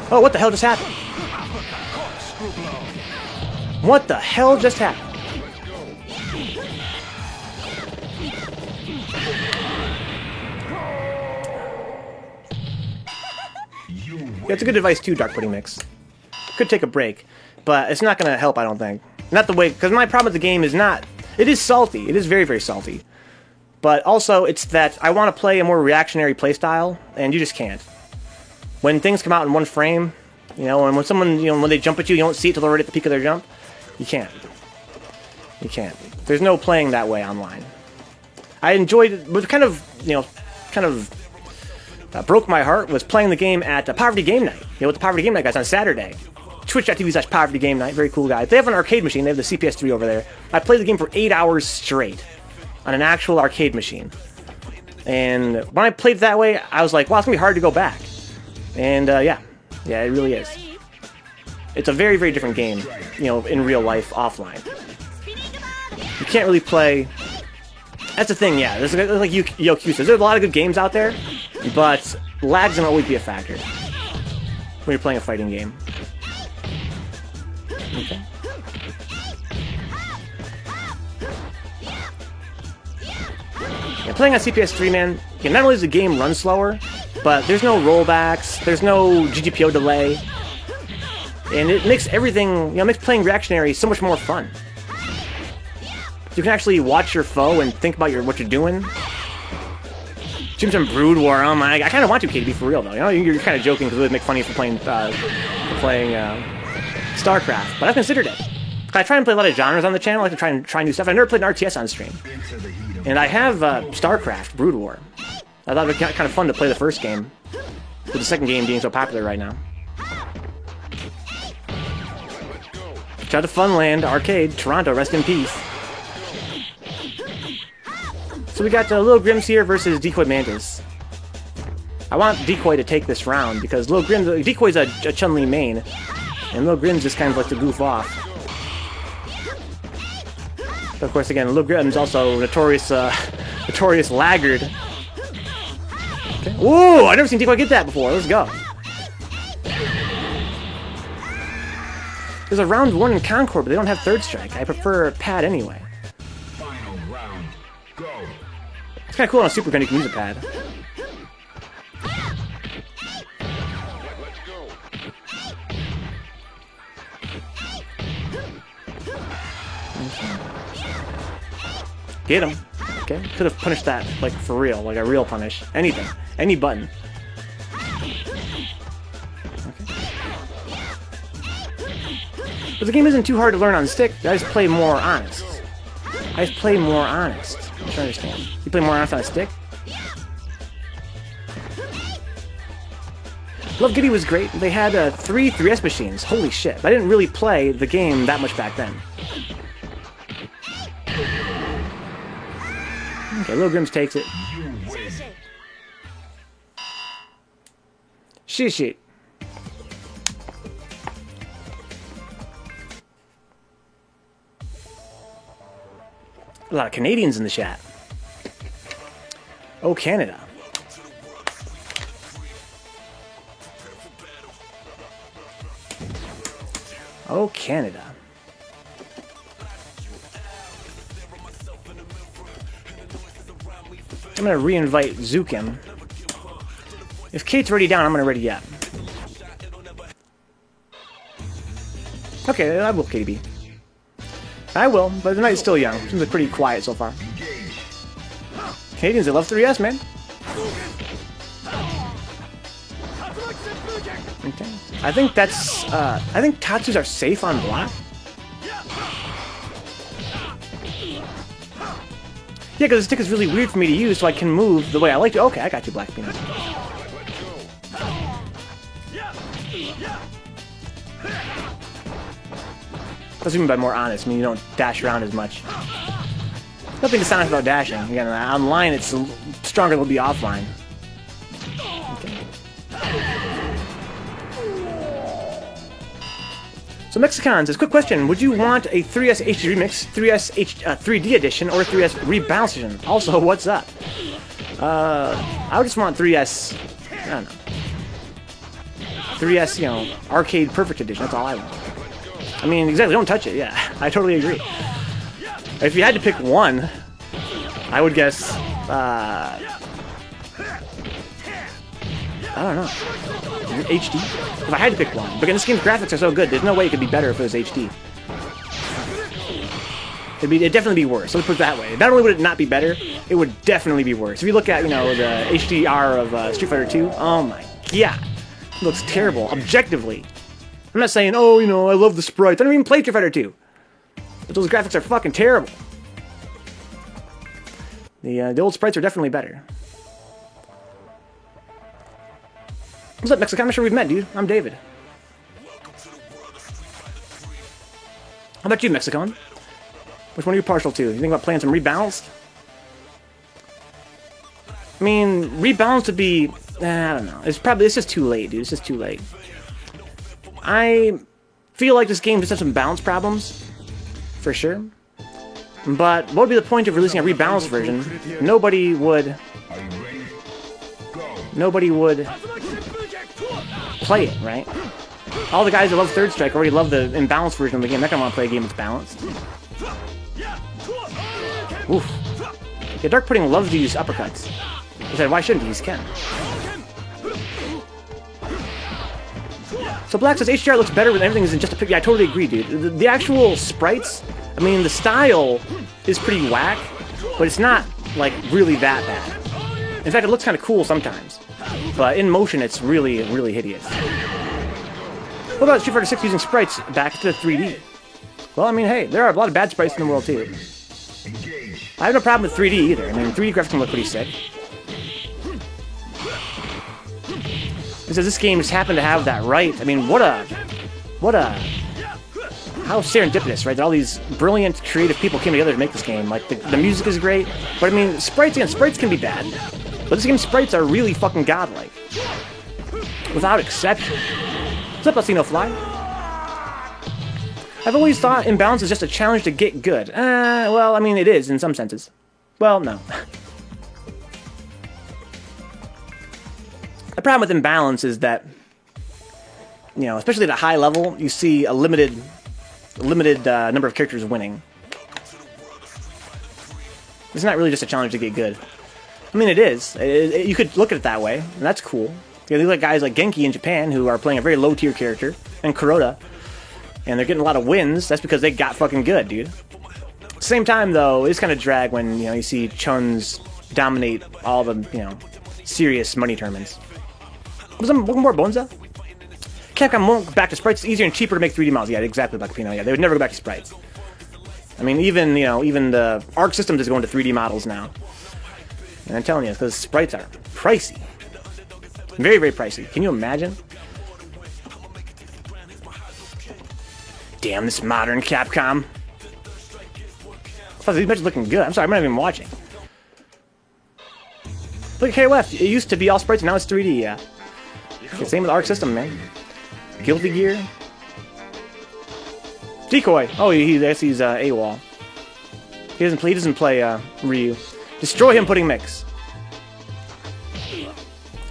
Oh, what the hell just happened? What the hell just happened? Yeah, it's a good device too, Dark Pudding Mix. Could take a break, but it's not going to help, I don't think. Not the way, because my problem with the game is not... It is salty. It is very, very salty. But also, it's that I want to play a more reactionary playstyle, and you just can't. When things come out in one frame, and when someone, when they jump at you, you don't see it till they're right at the peak of their jump, you can't. You can't. There's no playing that way online. I enjoyed it, but kind of broke my heart was playing the game at Poverty Game Night. With the Poverty Game Night guys on Saturday. Twitch.tv/Poverty Game Night. Very cool guys. They have an arcade machine. They have the CPS3 over there. I played the game for 8 hours straight on an actual arcade machine. And when I played it that way, I was like, wow, it's going to be hard to go back. And yeah, it really is. It's a very, very different game, in real life, offline. You can't really play... That's the thing, yeah. There's like Yo-Q says, there's a lot of good games out there, but lag's gonna always be a factor when you're playing a fighting game. Okay. Yeah, playing on CPS3, man, yeah, not only does the game run slower, but there's no rollbacks, there's no GGPO delay, and it makes everything, makes playing reactionary so much more fun. You can actually watch your foe and think about what you're doing. Jim some Brood War, oh my, I kind of want to, KDB, for real, though. You're kind of joking because it would make fun of you for playing StarCraft, but I've considered it. I try and play a lot of genres on the channel. I like to try new stuff. I've never played an RTS on stream. And I have StarCraft Brood War. I thought it would be kind of fun to play the first game, with the second game being so popular right now. Shout out to Funland Arcade, Toronto, rest in peace. So we got Lil Grims here versus Decoy Mantis. I want Decoy to take this round because Decoy's a Chun-Li main, and Lil Grims just kind of likes to goof off. But of course, again, Lil Grims also notorious laggard. Okay. Ooh, I've never seen Decoy get that before. Let's go. There's a round 1 in Concord, but they don't have third strike. I prefer pad anyway. Final round. Go. It's kind of cool on a super gun you can use a pad. Get him. Okay. Could have punished that, like, for real. Like a real punish. Anything. Any button. Okay. But the game isn't too hard to learn on stick. I just play more honest. I'm trying to understand. You play more honest on a stick? Love Giddy was great. They had 3 3S machines. Holy shit. But I didn't really play the game that much back then. Okay, Lil Grims takes it. Shishi. A lot of Canadians in the chat. Oh, Canada. Oh, Canada. I'm gonna re-invite Zukim. If Kate's already down, I'm gonna ready up. Okay, I will, KDB. I will, but the night's still young. Seems like pretty quiet so far. Canadians, they love 3S, man. Okay. I think that's, I think Tatsus are safe on block. Yeah, because the stick is really weird for me to use, so I can move the way I like to. Okay, I got you, Black Peanut. That's what I mean by more honest. I mean, you don't dash around as much. Nothing dishonest about dashing. Again, online it's stronger than it will be offline. Okay. So Mexicans, a quick question. Would you want a 3S HD Remix, 3S 3D Edition, or 3S Rebalance Edition? Also, what's up? I would just want 3S, I don't know. 3S, Arcade Perfect Edition, that's all I want. I mean, exactly, don't touch it, yeah. I totally agree. If you had to pick one, I would guess, I don't know. HD? If I had to pick one. But again, this game's graphics are so good, there's no way it could be better if it was HD. It'd definitely be worse. Let's put it that way. Not only would it not be better, it would definitely be worse. If you look at, the HDR of Street Fighter 2, oh my god. It looks terrible, objectively. I'm not saying, oh, I love the sprites. I don't even play Street Fighter 2. But those graphics are fucking terrible. The old sprites are definitely better. What's up, Mexican? I'm not sure we've met, dude. I'm David. How about you, Mexican? Which one are you partial to? You think about playing some Rebalanced? I mean, Rebalanced would be... I don't know. It's just too late, dude. It's just too late. I feel like this game just has some balance problems. For sure. But what would be the point of releasing a rebalanced version? Nobody would play it, right? All the guys that love Third Strike already love the imbalanced version of the game. They're not gonna want to play a game that's balanced. Oof. Yeah, Dark Pudding loves to use uppercuts. He said, why shouldn't he? He's Ken. So Black says HDR looks better when everything isn't just a picture. Yeah, I totally agree, dude. The actual sprites, I mean, the style is pretty whack, but it's not, like, really that bad. In fact, it looks kind of cool sometimes. But in motion, it's really, really hideous. What about Street Fighter 6 using sprites back to 3D? Well, I mean, hey, there are a lot of bad sprites in the world, too. I have no problem with 3D either. I mean, 3D graphics can look pretty sick. It says this game just happened to have that right. I mean, how serendipitous, right? That all these brilliant, creative people came together to make this game. Like, the music is great, but I mean, sprites can be bad. But this game's sprites are really fucking godlike. Without exception. What's up, Alcino Fly? I've always thought Imbalance is just a challenge to get good. Well, I mean, it is in some senses. Well, no. The problem with Imbalance is that, you know, especially at a high level, you see a limited number of characters winning. It's not really just a challenge to get good. I mean, it is. You could look at it that way, and that's cool. You look at guys like Genki in Japan who are playing a very low-tier character, and Kuroda, and they're getting a lot of wins. That's because they got fucking good, dude. At the same time, though, it's kind of drag when, you know, you see Chuns dominate all the, you know, serious money tournaments. Was there more Bonza? Capcom won't go back to sprites. It's easier and cheaper to make 3D models. Yeah, exactly, Black Pino. Yeah, they would never go back to sprites. I mean, even the Arc Systems is going to 3D models now. And I'm telling you, because sprites are pricey. Very, very pricey. Can you imagine? Damn, this modern Capcom. Plus, these matches looking good. I'm sorry, I'm not even watching. Look at KOF. It used to be all sprites, and now it's 3D, yeah. Same with Arc System, man. Guilty Gear. Decoy. Oh, he's AWOL. He doesn't play Ryu. Destroy him, Pudding Mix.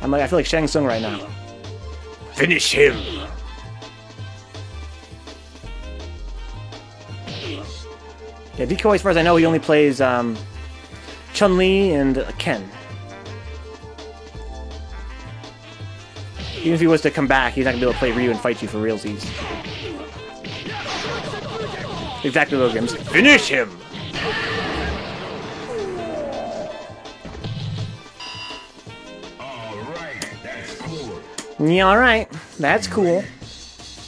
I feel like Shang Tsung right now. Finish him. Yeah, Decoy, as far as I know, he only plays Chun-Li and Ken. Even if he was to come back, he's not going to be able to play Ryu and fight you for realsies. Exactly those games. Finish him! Alright, that's cool. Yeah, alright. That's cool.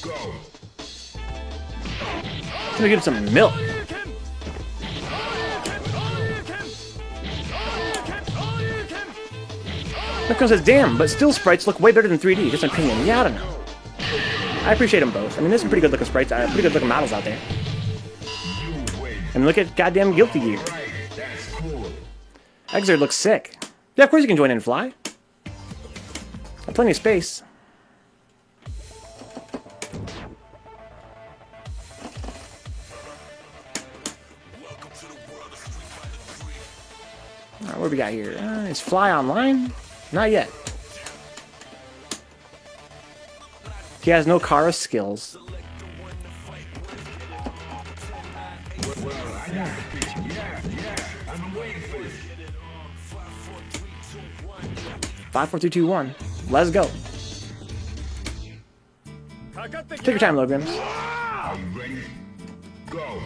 Go. Let me get some milk. Because says, damn, but still sprites look way better than 3D. Just an opinion. Yeah, I don't know. I appreciate them both. I mean, there's some pretty good looking sprites, pretty good looking models out there. And look at goddamn Guilty Gear. Exert looks sick. Yeah, of course you can join in and fly. Got plenty of space. Alright, what do we got here? Is Fly online? Not yet. He has no Kara skills. Yeah, 5, 4, 3, 2, 1. Let's go. Take your time, Lograms. Are you ready? Go.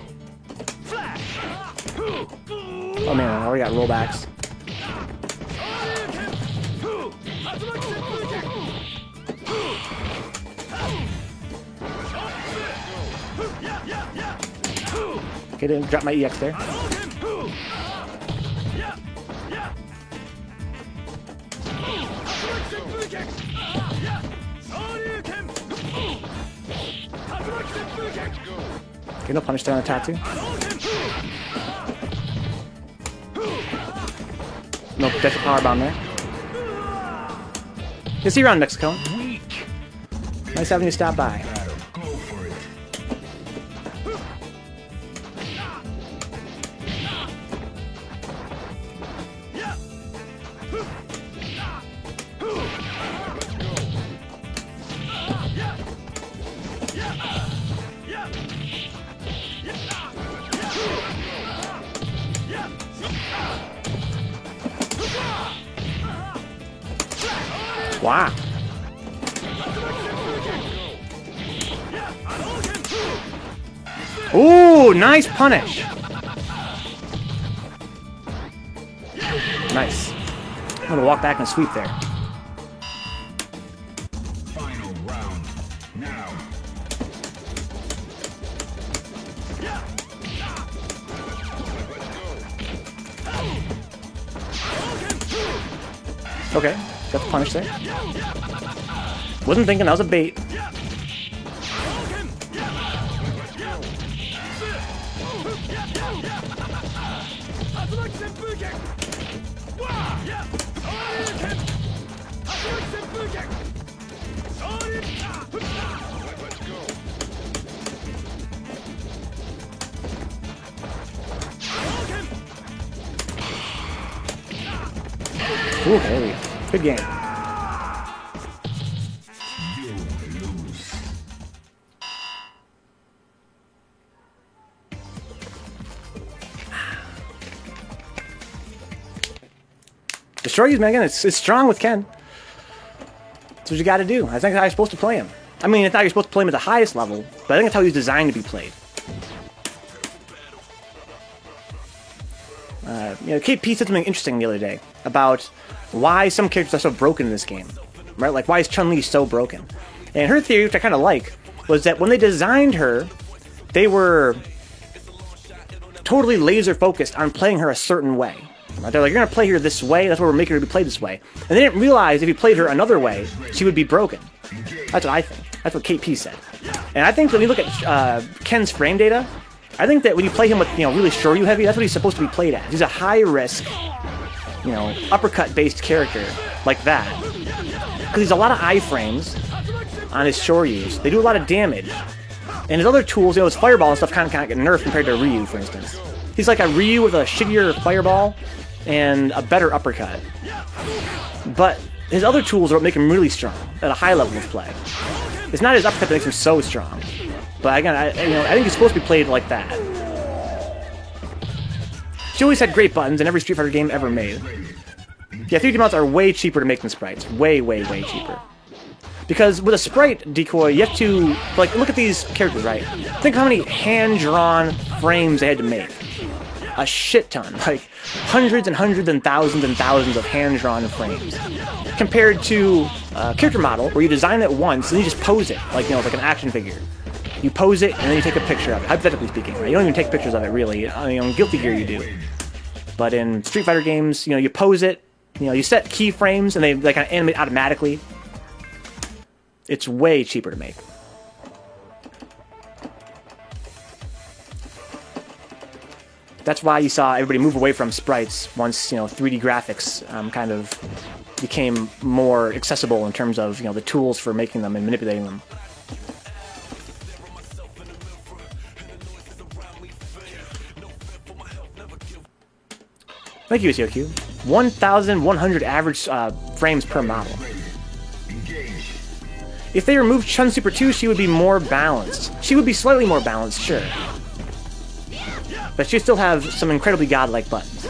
Oh man, I already got rollbacks. Okay, didn't drop my EX there. Okay, no punish there on the tattoo. No potential power bomb there. You'll see you around Mexico. Nice having you stop by. Go for it. Wow. Ooh, nice punish. Nice. I'm gonna walk back and sweep there. Final round. Now. Okay, got the punish there. Wasn't thinking that was a bait. Ooh, there we go. Good game. You lose. Destroy you, Megan. It's strong with Ken. That's what you got to do. I think that's how you're supposed to play him. I mean, it's not you're supposed to play him at the highest level, but I think that's how he's designed to be played. You know, KP said something interesting the other day about why some characters are so broken in this game, right? Like, why is Chun-Li so broken? And her theory, which I kind of like, was that when they designed her, they were totally laser focused on playing her a certain way. Right? They're like, you're gonna play her this way, that's why we're making her be played this way. And they didn't realize if you played her another way, she would be broken. That's what I think. That's what KP said. And I think when you look at Ken's frame data, I think that when you play him with, you know, really Shoryu heavy, that's what he's supposed to be played as. He's a high risk, you know, uppercut based character like that. Because he's a lot of iframes on his Shoryus. They do a lot of damage. And his other tools, you know, his fireball and stuff kind of get nerfed compared to Ryu, for instance. He's like a Ryu with a shittier fireball and a better uppercut. But his other tools are what make him really strong at a high level of play. It's not his uppercut that makes him so strong. But again, I think he's supposed to be played like that. She always had great buttons in every Street Fighter game ever made. Yeah, 3D mounts are way cheaper to make than sprites. Way, way, way cheaper. Because with a sprite decoy, you have to, like, look at these characters, right? Think how many hand-drawn frames they had to make. A shit ton. Like, hundreds and hundreds and thousands of hand-drawn frames. Compared to a character model, where you design it once, and you just pose it, like, you know, like an action figure. You pose it, and then you take a picture of it, hypothetically speaking, right? You don't even take pictures of it, really. I mean, on Guilty Gear you do. But in Street Fighter games, you know, you pose it, you know, you set keyframes, and they kind of animate automatically. It's way cheaper to make. That's why you saw everybody move away from sprites once, you know, 3D graphics kind of became more accessible in terms of, you know, the tools for making them and manipulating them. Thank you, Sioq. 1,100 average frames per model. If they removed Chun Super 2, she would be more balanced. She would be slightly more balanced, sure. But she'd still have some incredibly godlike buttons.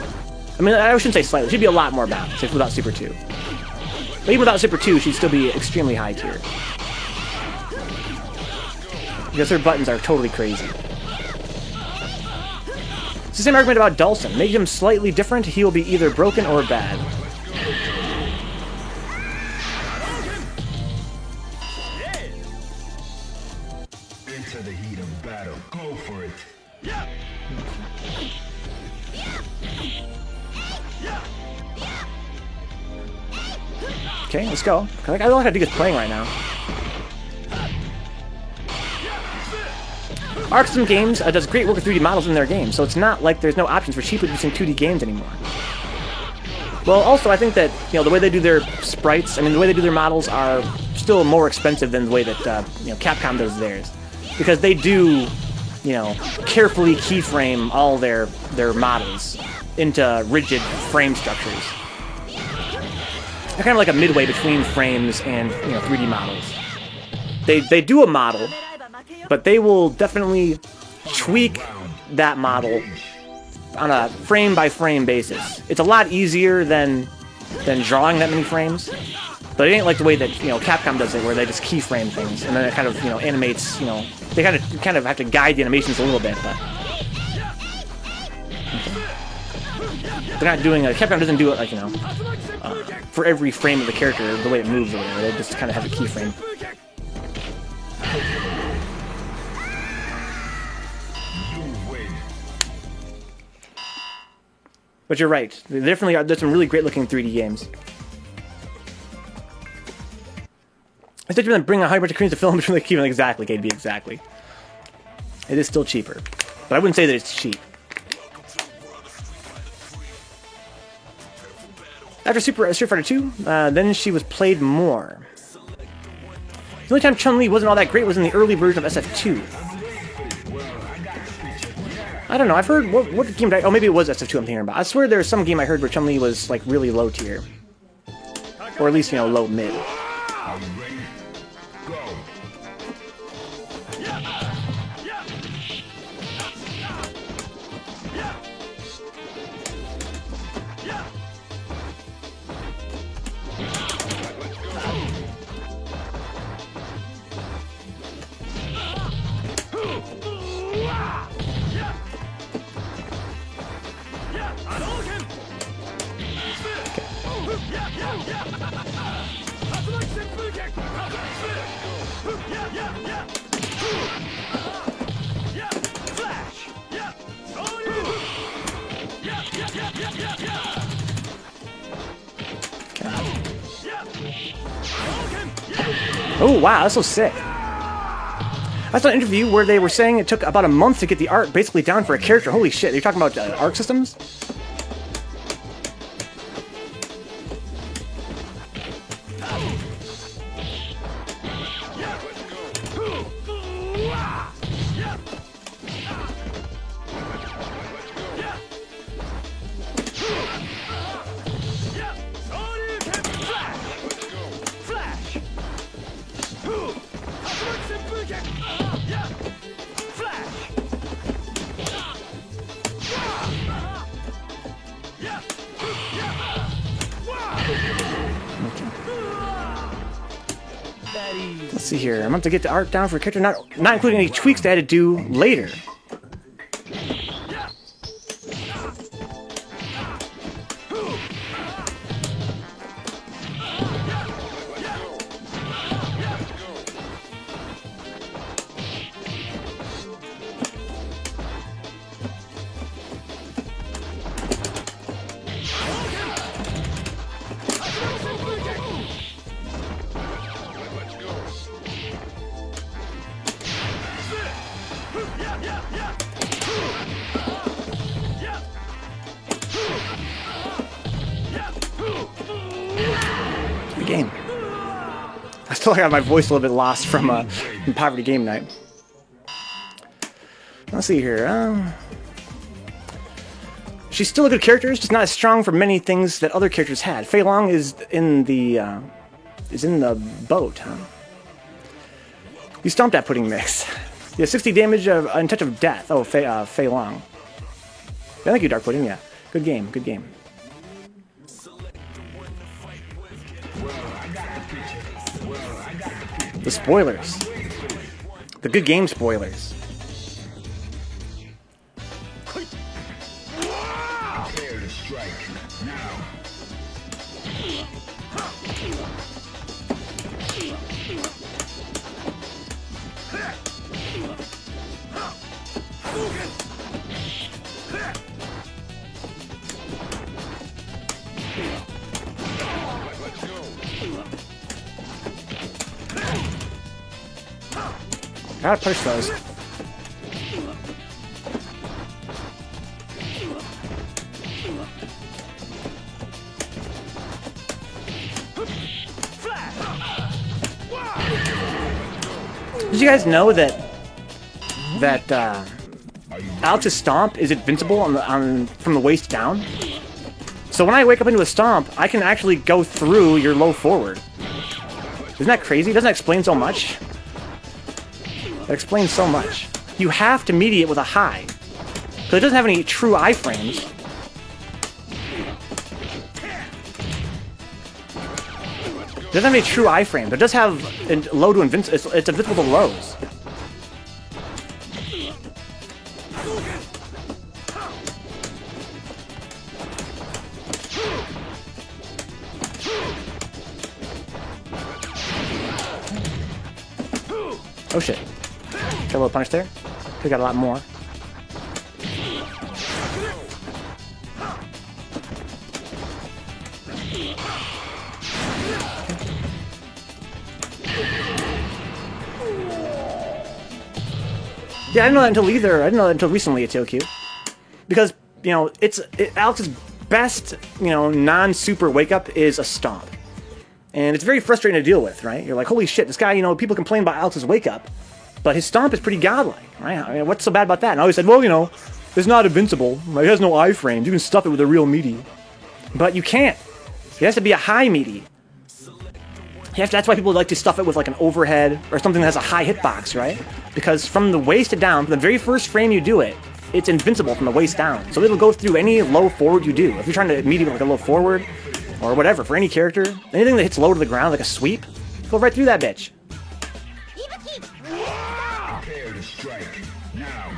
I mean, I shouldn't say slightly. She'd be a lot more balanced if without Super 2. But even without Super 2, she'd still be extremely high tier. Because her buttons are totally crazy. It's the same argument about Dhalsim. Make him slightly different, he will be either broken or bad. Into the heat of battle. Go for it. Okay, let's go. I don't like how Dig is playing right now. Arc System Games does great work with 3D models in their games, so it's not like there's no options for cheaply producing 2D games anymore. Well, also, I think that, you know, the way they do their sprites, I mean, the way they do their models are still more expensive than the way that, you know, Capcom does theirs. Because they do, you know, carefully keyframe all their models into rigid frame structures. They're kind of like a midway between frames and, you know, 3D models. They do a model, but they will definitely tweak that model on a frame-by-frame basis. It's a lot easier than drawing that many frames, But it ain't like the way that, you know, Capcom does it, where they just keyframe things, and then it kind of, you know, animates, you know, they kind of have to guide the animations a little bit, but they're not doing Capcom doesn't do it like, you know, for every frame of the character, the way it moves or whatever. They just kind of have a keyframe. But you're right. There definitely are. There's some really great looking 3D games. Instead of bringing a high bunch of screens to film between the key, exactly, KB, exactly. It is still cheaper, but I wouldn't say that it's cheap. After Street Fighter 2, then she was played more. The only time Chun-Li wasn't all that great was in the early version of SF2. I don't know, I've heard, what game did I, oh maybe it was SF2 I'm thinking about. I swear there's some game I heard where Chun-Li was like really low tier. Or at least, you know, low mid. Oh wow, that's so sick. I saw an interview where they were saying it took about a month to get the art basically down for a character. Holy shit, they're talking about art systems? Let's see here. I'm about to get the art down for a character, not including any tweaks they had to do later. Good game. I still got my voice a little bit lost from Poverty Game Night. Let's see here. She's still a good character, it's just not as strong for many things that other characters had. Fei Long is in the boat, huh? You stomped that pudding mix. Yeah, 60 damage and touch of death. Oh, Fei Long. Yeah, thank you, Dark Pudding. Yeah, good game, good game. The spoilers. The good game spoilers. Prepare to strike now. Gotta push those. Did you guys know that Alex's stomp is invincible from the waist down? So when I wake up into a stomp, I can actually go through your low forward. Isn't that crazy? Doesn't that explain so much? That explains so much. You have to mediate with a high. So it doesn't have any true iframes. It doesn't have any true iframe, but it does have low to invincible. It's invincible to lows. Oh shit. Got a little punish there. We got a lot more. Yeah, I didn't know that until either. I didn't know that until recently at TOQ. Because, you know, Alex's best, you know, non-super wake-up is a stomp. And it's very frustrating to deal with, right? You're like, holy shit, this guy, you know, people complain about Alex's wake-up, but his stomp is pretty godlike, right? I mean, what's so bad about that? And I always said, well, you know, it's not invincible. It has no iframes. You can stuff it with a real meaty. But you can't. It has to be a high meaty. That's why people like to stuff it with like an overhead or something that has a high hitbox, right? Because from the waist down, from the very first frame you do it, it's invincible from the waist down. So it'll go through any low forward you do. If you're trying to meet it with like a low forward or whatever, for any character, anything that hits low to the ground, like a sweep, go right through that bitch. Prepare to strike. Now.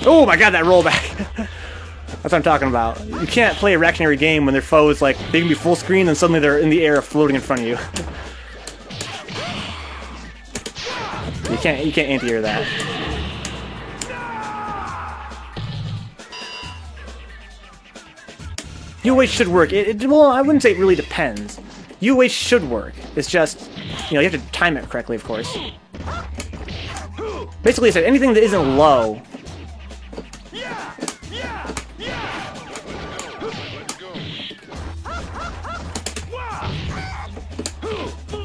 Oh my god, that rollback! That's what I'm talking about. You can't play a reactionary game when their foes, like, they can be full screen and suddenly they're in the air floating in front of you. You can't anti-air that. UH should work. Well, I wouldn't say it really depends. UH should work. It's just, you know, you have to time it correctly, of course. Basically, I said anything that isn't low.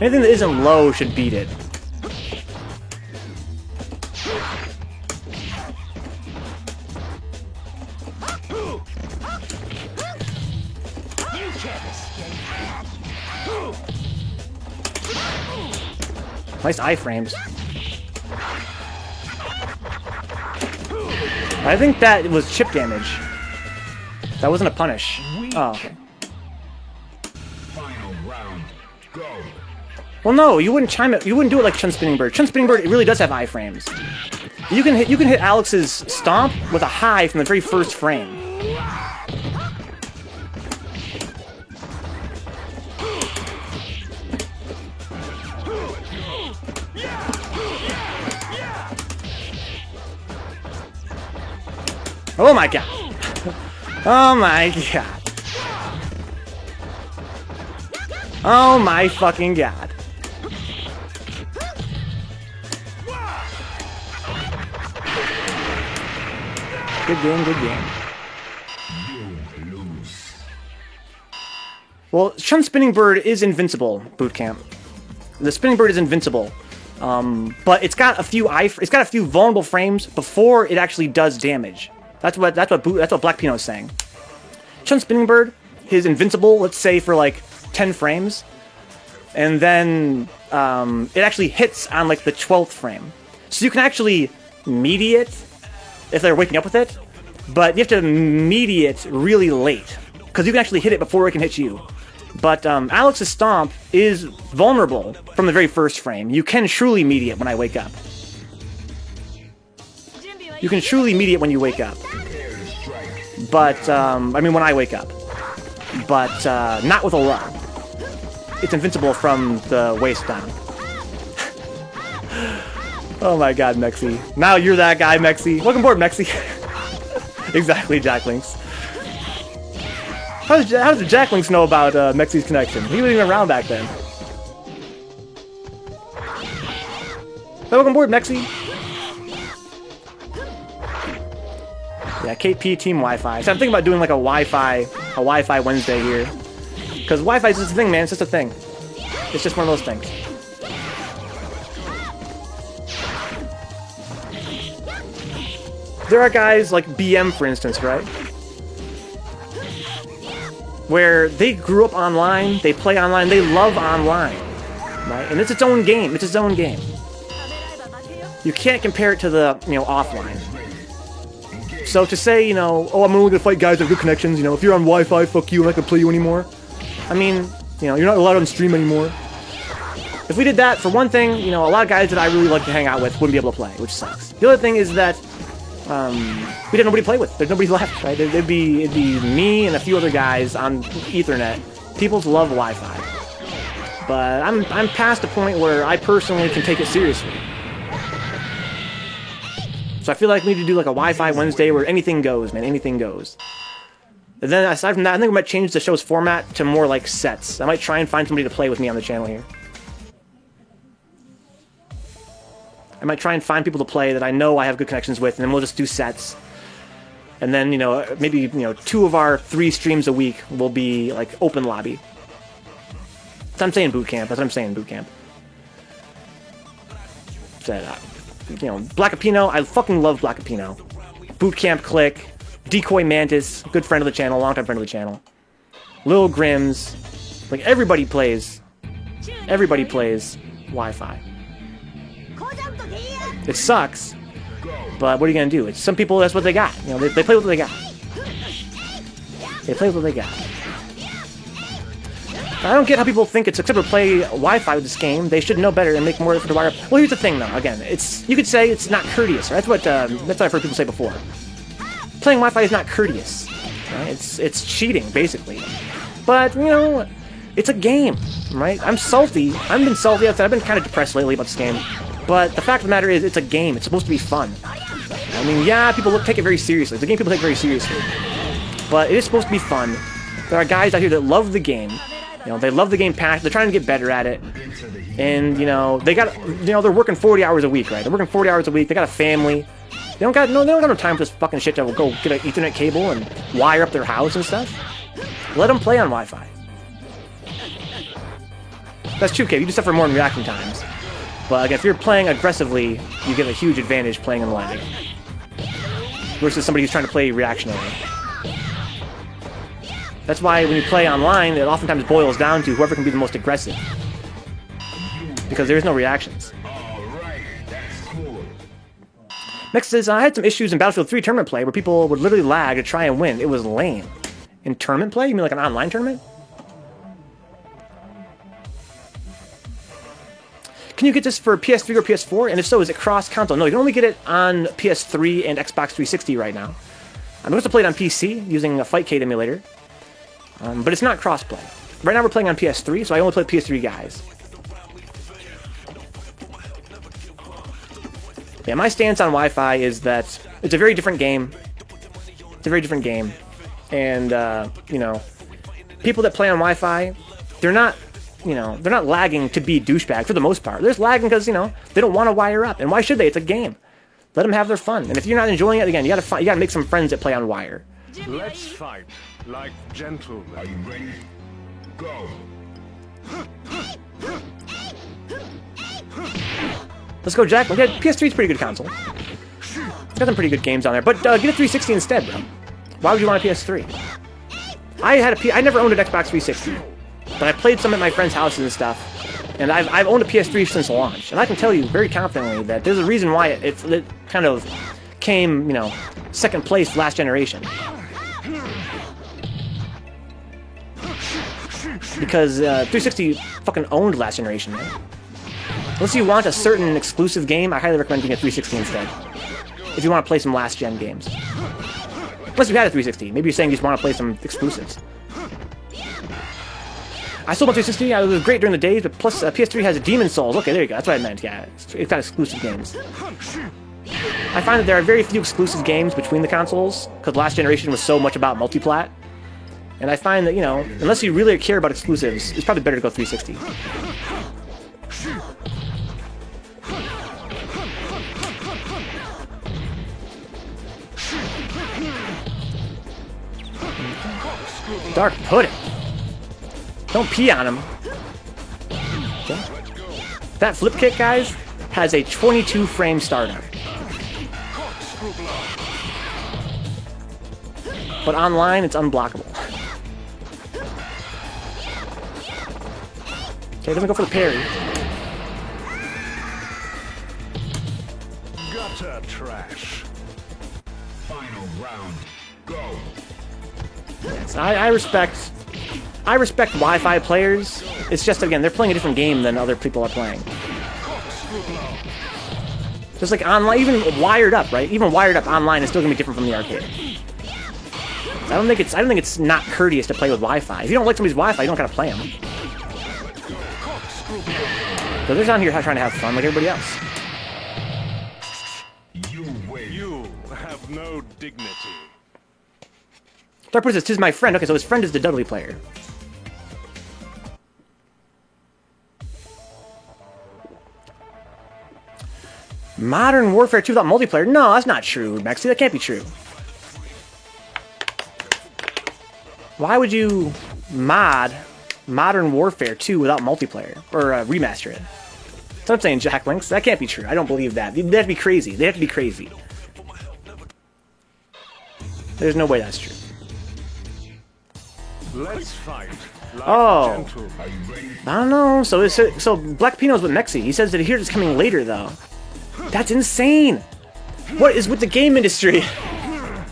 Anything that isn't low should beat it. Nice iframes. I think that was chip damage. That wasn't a punish. Oh, okay. Final round. Go. Well, no, you wouldn't chime it. You wouldn't do it like Chun Spinning Bird. Chun Spinning Bird, it really does have iframes. You can hit Alex's stomp with a high from the very first frame. Oh my god. Oh my god. Oh my fucking god. Good game, good game. You lose. Well, Chun Spinning Bird is invincible, Boot Camp. The Spinning Bird is invincible. But it's got a few vulnerable frames before it actually does damage. That's what Black Pino is saying. Chun Spinning Bird is invincible, let's say for like 10 frames, and then it actually hits on like the 12th frame. So you can actually meaty it if they're waking up with it, but you have to meaty it really late because you can actually hit it before it can hit you. But Alex's stomp is vulnerable from the very first frame. You can truly meaty it when I wake up. You can truly meaty it when you wake up. But, I mean when I wake up. But not with a low. It's invincible from the waist down. Oh my god, Mexi. Now you're that guy, Mexi. Welcome aboard, Mexi. Exactly, Jacklinks. How does the Jacklinks know about Mexi's connection? He wasn't even around back then. Welcome aboard, Mexi. Yeah, KP Team Wi-Fi. So I'm thinking about doing like a Wi-Fi Wednesday here. Because Wi-Fi is just a thing, man. It's just a thing. It's just one of those things. There are guys like BM, for instance, right? Where they grew up online, they play online, they love online, right? And it's its own game. It's its own game. You can't compare it to the, you know, offline. So to say, you know, oh, I'm only gonna fight guys that have good connections, you know, if you're on Wi-Fi, fuck you, I'm not gonna play you anymore. I mean, you know, you're not allowed on stream anymore. If we did that, for one thing, you know, a lot of guys that I really like to hang out with wouldn't be able to play, which sucks. The other thing is that we'd have nobody to play with. There's nobody left, right? It'd be me and a few other guys on Ethernet. People love Wi-Fi. But I'm past the point where I personally can take it seriously. So I feel like we need to do like a Wi-Fi Wednesday where anything goes, man. Anything goes. And then aside from that, I think we might change the show's format to more like sets. I might try and find somebody to play with me on the channel here. I might try and find people to play that I know I have good connections with, and then we'll just do sets. And then, you know, maybe, you know, 2 of our 3 streams a week will be, like, open lobby. So I'm saying boot camp. That's what I'm saying, boot camp. You know, Blackapino, I fucking love Blackapino. Boot camp click. Decoy Mantis, good friend of the channel, longtime friend of the channel. Lil Grims. Like, everybody plays Wi-Fi. It sucks, but what are you gonna do? It's some people, that's what they got. You know, they play with what they got. They play with what they got. I don't get how people think it's acceptable to play Wi-Fi with this game. They should know better and make more effort to wire up. Well, here's the thing, though. Again, you could say it's not courteous. Right? That's what I've heard people say before. Playing Wi-Fi is not courteous. Right? It's cheating, basically. But you know, it's a game, right? I'm salty. I've been salty. I've been kind of depressed lately about this game. But the fact of the matter is, it's a game. It's supposed to be fun. I mean, yeah, people take it very seriously. It's a game people take very seriously. But it is supposed to be fun. There are guys out here that love the game. You know, they love the game passionately. They're trying to get better at it. And, you know, they're working 40 hours a week, right? They're working 40 hours a week. They got a family. They don't got no time for this fucking shit to go get an Ethernet cable and wire up their house and stuff. Let them play on Wi-Fi. That's true, Kate. You just suffer more in reaction times. But again, if you're playing aggressively, you get a huge advantage playing in lag. Versus somebody who's trying to play reactionary. That's why when you play online, it oftentimes boils down to whoever can be the most aggressive. Because there's no reactions. Next is, I had some issues in Battlefield 3 tournament play where people would literally lag to try and win. It was lame. In tournament play? You mean like an online tournament? Can you get this for PS3 or PS4? And if so, is it cross-console? No, you can only get it on PS3 and Xbox 360 right now. I'm going to play it on PC using a Fightcade emulator. But it's not cross-play. Right now we're playing on PS3, so I only play PS3 guys. Yeah, my stance on Wi-Fi is that it's a very different game. It's a very different game. And, you know, people that play on Wi-Fi, they're not lagging to be douchebag for the most part. They're just lagging because, you know, they don't want to wire up. And why should they? It's a game. Let them have their fun. And if you're not enjoying it, again, you gotta make some friends that play on wire. Let's fight like gentlemen. Are you ready? Go. Let's go, Jack. Okay, PS3 is a pretty good console. It's got some pretty good games on there. But get a 360 instead, bro. Why would you want a PS3? I never owned an Xbox 360. But I played some at my friends' houses and stuff. And I've owned a PS3 since launch. And I can tell you very confidently that there's a reason why it kind of came, you know, second place last generation. Because 360 fucking owned last generation, man. Unless you want a certain exclusive game, I highly recommend getting a 360 instead. If you want to play some last-gen games. Unless you had a 360. Maybe you're saying you just want to play some exclusives. I sold my 360, it was great during the days, but plus PS3 has Demon's Souls. Okay, there you go, that's what I meant, yeah. It's got exclusive games. I find that there are very few exclusive games between the consoles, because last generation was so much about multiplat. And I find that, you know, unless you really care about exclusives, it's probably better to go 360. Dark Pudding. Don't pee on him. Okay. That flip kick, guys, has a 22 frame startup. But online, it's unblockable. Okay, doesn't go for the parry. Gutter trash. Final round. Go. Yes, I respect Wi-Fi players. It's just, again, they're playing a different game than other people are playing. Just like online, even wired up, right? Even wired up online is still gonna be different from the arcade. I don't think it's not courteous to play with Wi-Fi. If you don't like somebody's Wi-Fi, you don't gotta play them. So they're down here trying to have fun like everybody else. You win. You have no dignity. Dark Prince says, "'Tis my friend." Okay, so his friend is the Dudley player. Modern Warfare 2 without multiplayer? No, that's not true, Mexi. That can't be true. Why would you mod Modern Warfare 2 without multiplayer? Or remaster it? That's what I'm saying, Jack Links. That can't be true. I don't believe that. They'd have to be crazy. They have to be crazy. There's no way that's true. Let's fight. Like Oh. gentle. Are you ready? I don't know. So Black Pino's with Mexi. He says that here it's coming later, though. That's insane. What is with the game industry?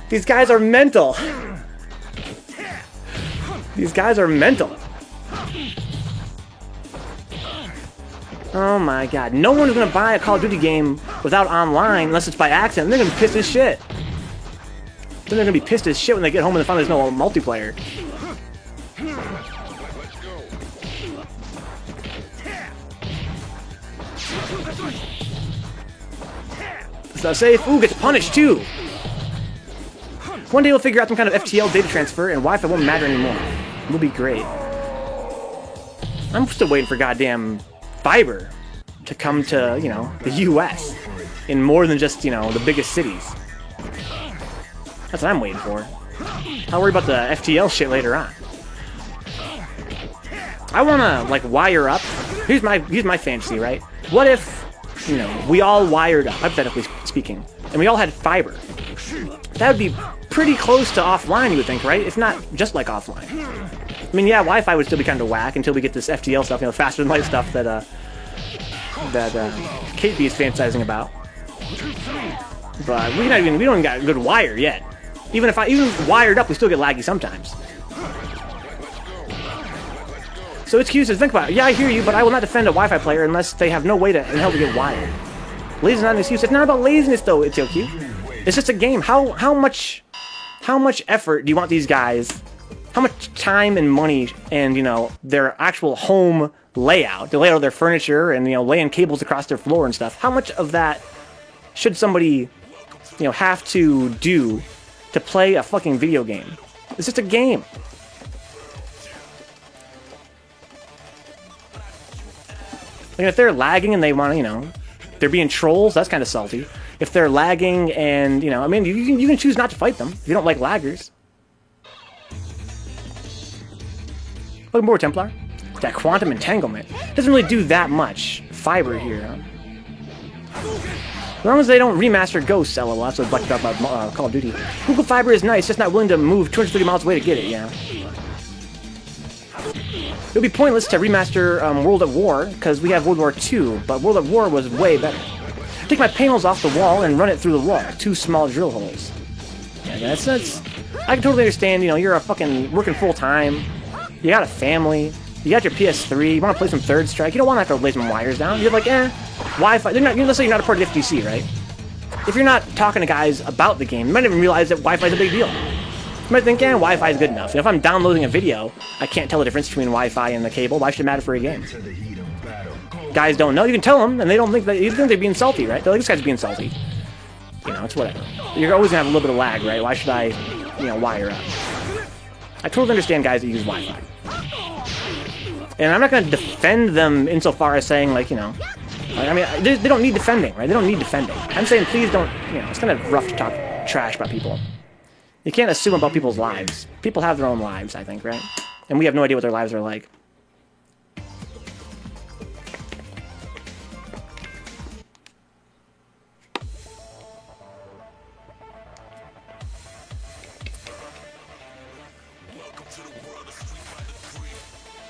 These guys are mental. These guys are mental. Oh my god. No one's gonna buy a Call of Duty game without online unless it's by accident. They're gonna be pissed as shit. Then they're gonna be pissed as shit when they get home and they find there's no multiplayer. It's not safe. Ooh, gets punished too. One day we'll figure out some kind of FTL data transfer and Wi-Fi won't matter anymore. It'll be great. I'm still waiting for goddamn fiber to come to, you know, the US in more than just, you know, the biggest cities. That's what I'm waiting for. I'll worry about the FTL shit later on. I wanna, like, wire up. Here's my fantasy, right? What if, you know, we all wired up, hypothetically speaking, and we all had fiber? That would be pretty close to offline, you would think, right? If not just like offline. I mean, yeah, Wi-Fi would still be kind of whack until we get this FTL stuff, you know, faster than light stuff that Kate B is fantasizing about. But we don't even got a good wire yet. Even wired up, we still get laggy sometimes. So excuses, think about it. Yeah, I hear you, but I will not defend a Wi-Fi player unless they have no way to help me get wired. Laziness is not an excuse. It's not about laziness, though, it's OQ. It's just a game. How much effort do you want these guys? How much time and money and, you know, their actual home layout, the layout of their furniture and, you know, laying cables across their floor and stuff? How much of that should somebody, you know, have to do to play a fucking video game? It's just a game. Like, if they're lagging and they want to, you know, they're being trolls, that's kind of salty. If they're lagging and, you know, I mean, you can choose not to fight them if you don't like laggers. Look more, Templar. That quantum entanglement doesn't really do that much fiber here. Huh? As long as they don't remaster Ghosts, LOL. That's what Black about Call of Duty. Google Fiber is nice, just not willing to move 230 miles away to get it, yeah. It would be pointless to remaster World at War, because we have World War II, but World at War was way better. Take my panels off the wall and run it through the wall. 2 small drill holes. Yeah, that's... I can totally understand, you know, you're a fucking working full-time. You got a family. You got your PS3. You want to play some Third Strike. You don't want to have to lay some wires down. You're like, Wi-Fi. Let's say you're not a part of the FTC, right? If you're not talking to guys about the game, you might even realize that Wi-Fi is a big deal. You might think, Wi-Fi is good enough. You know, if I'm downloading a video, I can't tell the difference between Wi-Fi and the cable. Why should it matter for a game? Guys don't know. You can tell them, and they don't think that. You think they're being salty, right? They're like, this guy's being salty. You know, it's whatever. You're always gonna have a little bit of lag, right? Why should I, you know, wire up? I totally understand guys that use Wi-Fi. And I'm not going to defend them insofar as saying, like, you know... I mean, they don't need defending, right? They don't need defending. I'm saying, please don't... You know, it's kind of rough to talk trash about people. You can't assume about people's lives. People have their own lives, I think, right? And we have no idea what their lives are like.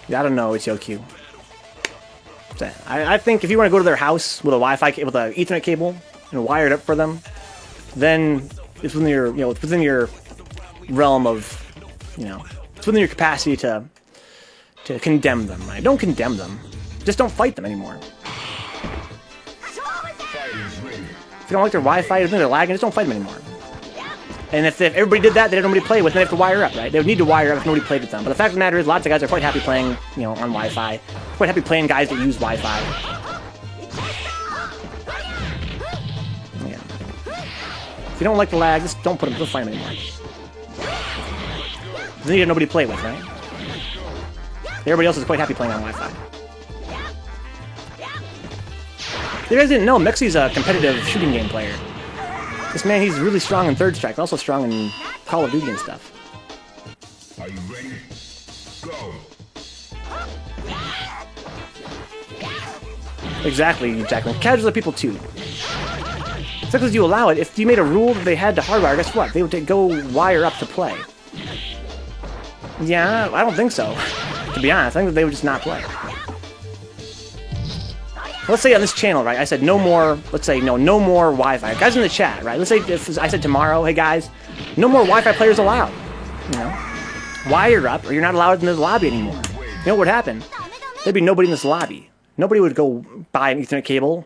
I don't know, it's Yoku. I think if you want to go to their house with a Wi-Fi with an Ethernet cable and wire it up for them, then it's within your it's within your realm of it's within your capacity to condemn them. Right? Don't condemn them. Just don't fight them anymore. If you don't like their Wi-Fi, if they're lagging, just don't fight them anymore. And if everybody did that, they had nobody to play with, then they have to wire up, right? They would need to wire up if nobody played with them. But the fact of the matter is, lots of guys are quite happy playing, on Wi-Fi. Quite happy playing guys that use Wi-Fi. Yeah. If you don't like the lag, just don't put them, don't fight them anymore. Then you have nobody to play with, right? Everybody else is quite happy playing on Wi-Fi. You guys didn't know, Mexi's a competitive shooting game player. This man, he's really strong in Third Strike, also strong in Call of Duty and stuff. Are you ready? Go. Exactly, Jacqueline. Casuals are people too. It's because you allow it. If you made a rule that they had to hardwire, guess what? They would go wire up to play. Yeah, I don't think so. To be honest, I think that they would just not play. Let's say on this channel, right, I said no more, let's say, no more Wi-Fi. Guys in the chat, right, let's say if I said tomorrow, hey guys, no more Wi-Fi players allowed. Wire up, or you're not allowed in the lobby anymore. You know what would happen? There'd be nobody in this lobby. Nobody would go buy an Ethernet cable,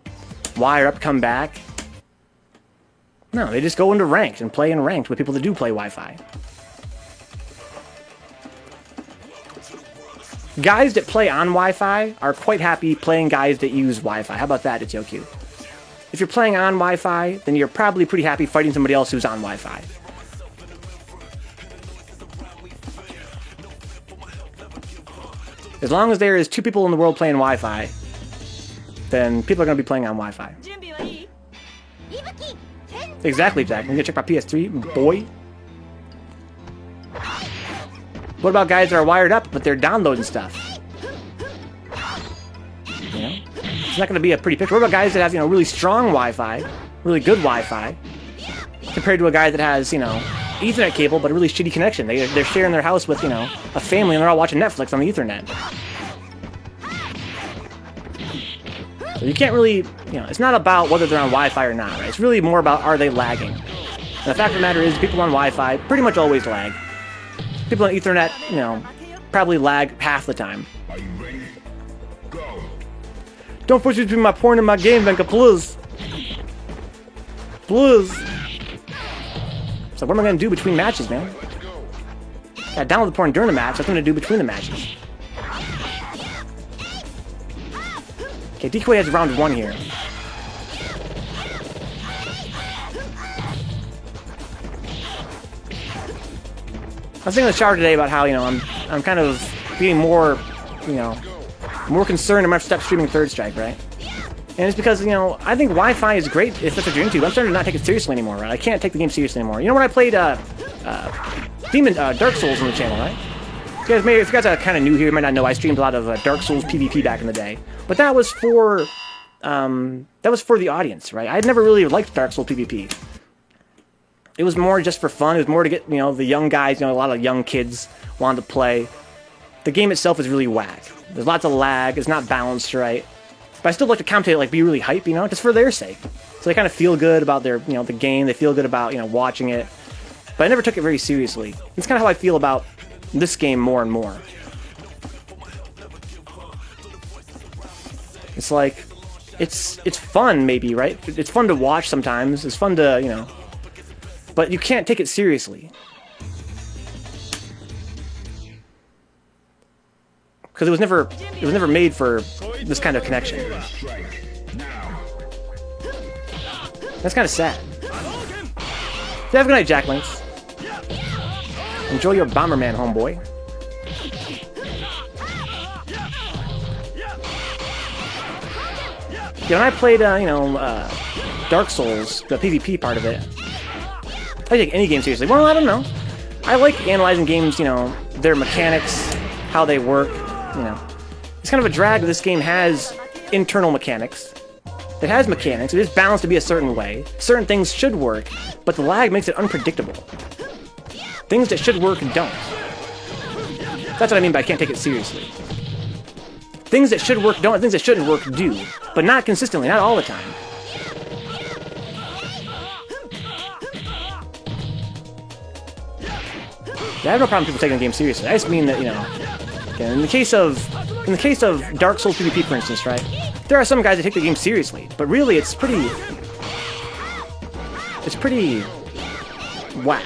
wire up, come back. No, they just go into ranked and play in ranked with people that do play Wi-Fi. Guys that play on Wi-Fi are quite happy playing guys that use Wi-Fi. How about that, it's Yoku? If you're playing on Wi-Fi, then you're probably pretty happy fighting somebody else who's on Wi-Fi. As long as there is 2 people in the world playing Wi-Fi, then people are going to be playing on Wi-Fi. Exactly, Jack. I'm going to check my PS3, boy. What about guys that are wired up, but they're downloading stuff? It's not going to be a pretty picture. What about guys that have, really strong Wi-Fi, really good Wi-Fi, compared to a guy that has, Ethernet cable, but a really shitty connection? They're sharing their house with, a family, and they're all watching Netflix on the Ethernet. So you can't really, it's not about whether they're on Wi-Fi or not, right? It's really more about, are they lagging? And the fact of the matter is, people on Wi-Fi pretty much always lag. People on Ethernet, probably lag half the time. Are you ready? Go. Don't push between my porn and my game, Venka, please. Please. So what am I going to do between matches, man? I download the porn during the match. That's what I'm going to do between the matches. Okay, Decoy has round 1 here. I was thinking in the shower today about how, I'm kind of being more, more concerned about step streaming Third Strike, right? And it's because, I think Wi-Fi is great if that's what you're into. I'm starting to not take it seriously anymore, right? I can't take the game seriously anymore. You know when I played Dark Souls on the channel, right? If you guys are kind of new here, you might not know I streamed a lot of Dark Souls PvP back in the day. But that was for the audience, right? I had never really liked Dark Souls PvP. It was more just for fun. It was more to get, the young guys, a lot of young kids wanted to play. The game itself is really whack. There's lots of lag. It's not balanced right. But I still like to commentate, be really hype, just for their sake. So they kind of feel good about their, the game. They feel good about, watching it. But I never took it very seriously. It's kind of how I feel about this game more and more. It's like, it's fun maybe, right? It's fun to watch sometimes. It's fun to, but you can't take it seriously. Because it was never made for this kind of connection. That's kind of sad. Have a good night, Jack Links. Enjoy your Bomberman, homeboy. Yeah, when I played, Dark Souls, the PvP part of it, I take any game seriously. Well, I don't know. I like analyzing games, their mechanics, how they work, It's kind of a drag that this game has internal mechanics. It has mechanics. It is balanced to be a certain way. Certain things should work, but the lag makes it unpredictable. Things that should work don't. That's what I mean by I can't take it seriously. Things that should work don't, things that shouldn't work do. But not consistently, not all the time. I have no problem with people taking the game seriously. I just mean that, you know, again, in the case of Dark Souls PvP, for instance, right? There are some guys that take the game seriously, but really it's pretty whack.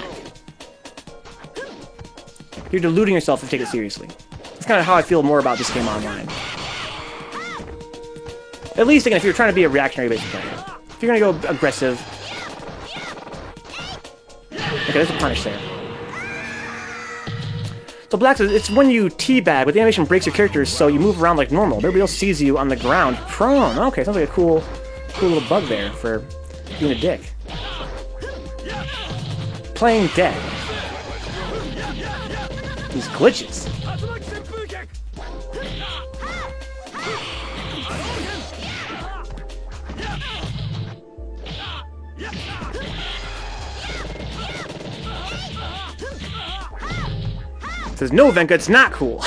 You're deluding yourself if you take it seriously. That's kind of how I feel more about this game online. At least, again, if you're trying to be a reactionary basic player. If you're gonna go aggressive. Okay, there's a punish there. So Black says, it's when you teabag, but the animation breaks your characters, so you move around like normal. Everybody else sees you on the ground prone. Okay, sounds like a cool little bug there for being a dick. Playing dead. These glitches. It says, no, Venka, it's not cool.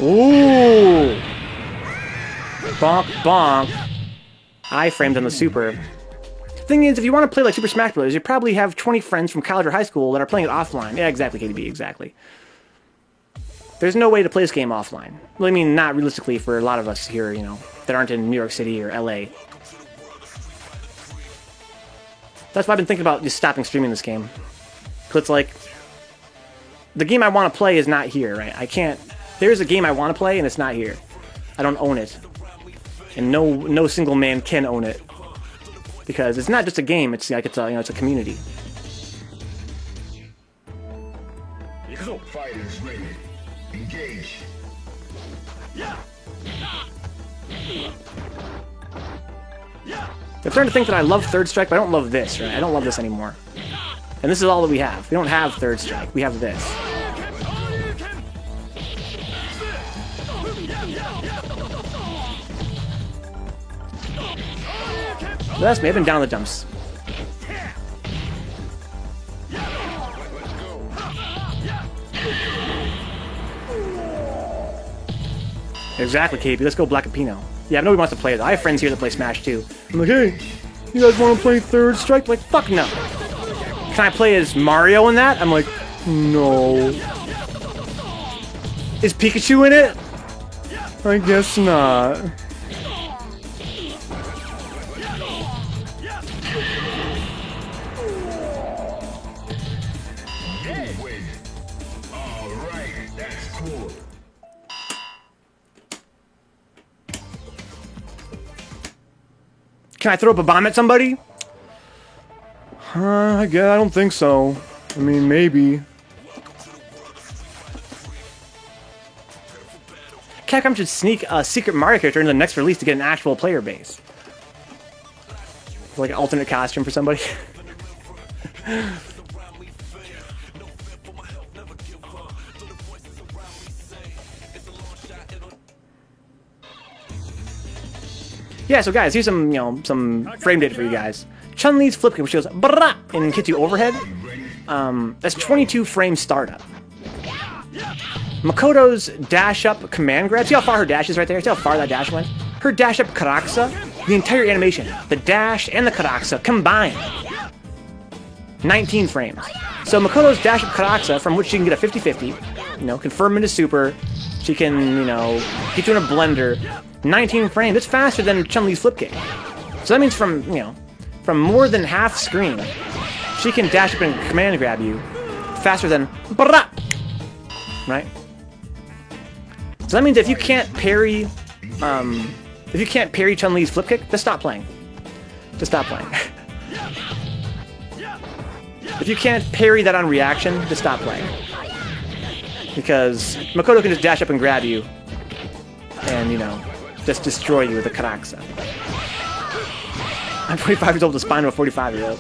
Ooh. Bonk, bonk. I-framed on the super. Thing is, if you want to play like Super Smash Bros., you probably have 20 friends from college or high school that are playing it offline. Yeah, exactly, KDB, exactly. There's no way to play this game offline. Well, I mean, not realistically for a lot of us here, you know, that aren't in New York City or LA. That's why I've been thinking about just stopping streaming this game. Because it's like, the game I want to play is not here, right? I can't... There's a game I want to play, and it's not here. I don't own it. And no single man can own it. Because it's not just a game, it's like, it's a, you know, it's a community. Fighters ready. Engage. They're starting to think that I love Third Strike, but I don't love this, right? I don't love this anymore. And this is all that we have. We don't have Third Strike. We have this. That's me. I've been down the dumps. Exactly, KP. Let's go Black Capino. Yeah, nobody wants to play it. I have friends here that play Smash too. I'm like, hey, you guys want to play Third Strike? Like, fuck no. Can I play as Mario in that? I'm like, no. Is Pikachu in it? I guess not. Alright, that's cool. Can I throw up a bomb at somebody? I guess I don't think so. I mean, maybe. Capcom should sneak a secret Mario character into the next release to get an actual player base. Like an alternate costume for somebody. Yeah, so guys, here's some, you know, some frame data for you guys. Chun-Li's flip kick, which goes brrrah and hits you overhead. That's 22 frame startup. Makoto's dash up command grab. See how far her dash is right there? See how far that dash went? Her dash up Karaxa, the entire animation, the dash and the Karaxa combined. 19 frames. So Makoto's dash up Karaxa, from which she can get a 50-50, you know, confirm into super. She can, you know, get you in a blender. 19 frames. It's faster than Chun-Li's flip kick. So that means from, you know, from more than half screen, she can dash up and command grab you faster than brrrah, right? So that means if you can't parry, Chun-Li's flip kick, just stop playing. Just stop playing. If you can't parry that on reaction, just stop playing. Because Makoto can just dash up and grab you, and, you know, just destroy you with a Karaxa. I'm 25 years old with the spine of a 45-year-old.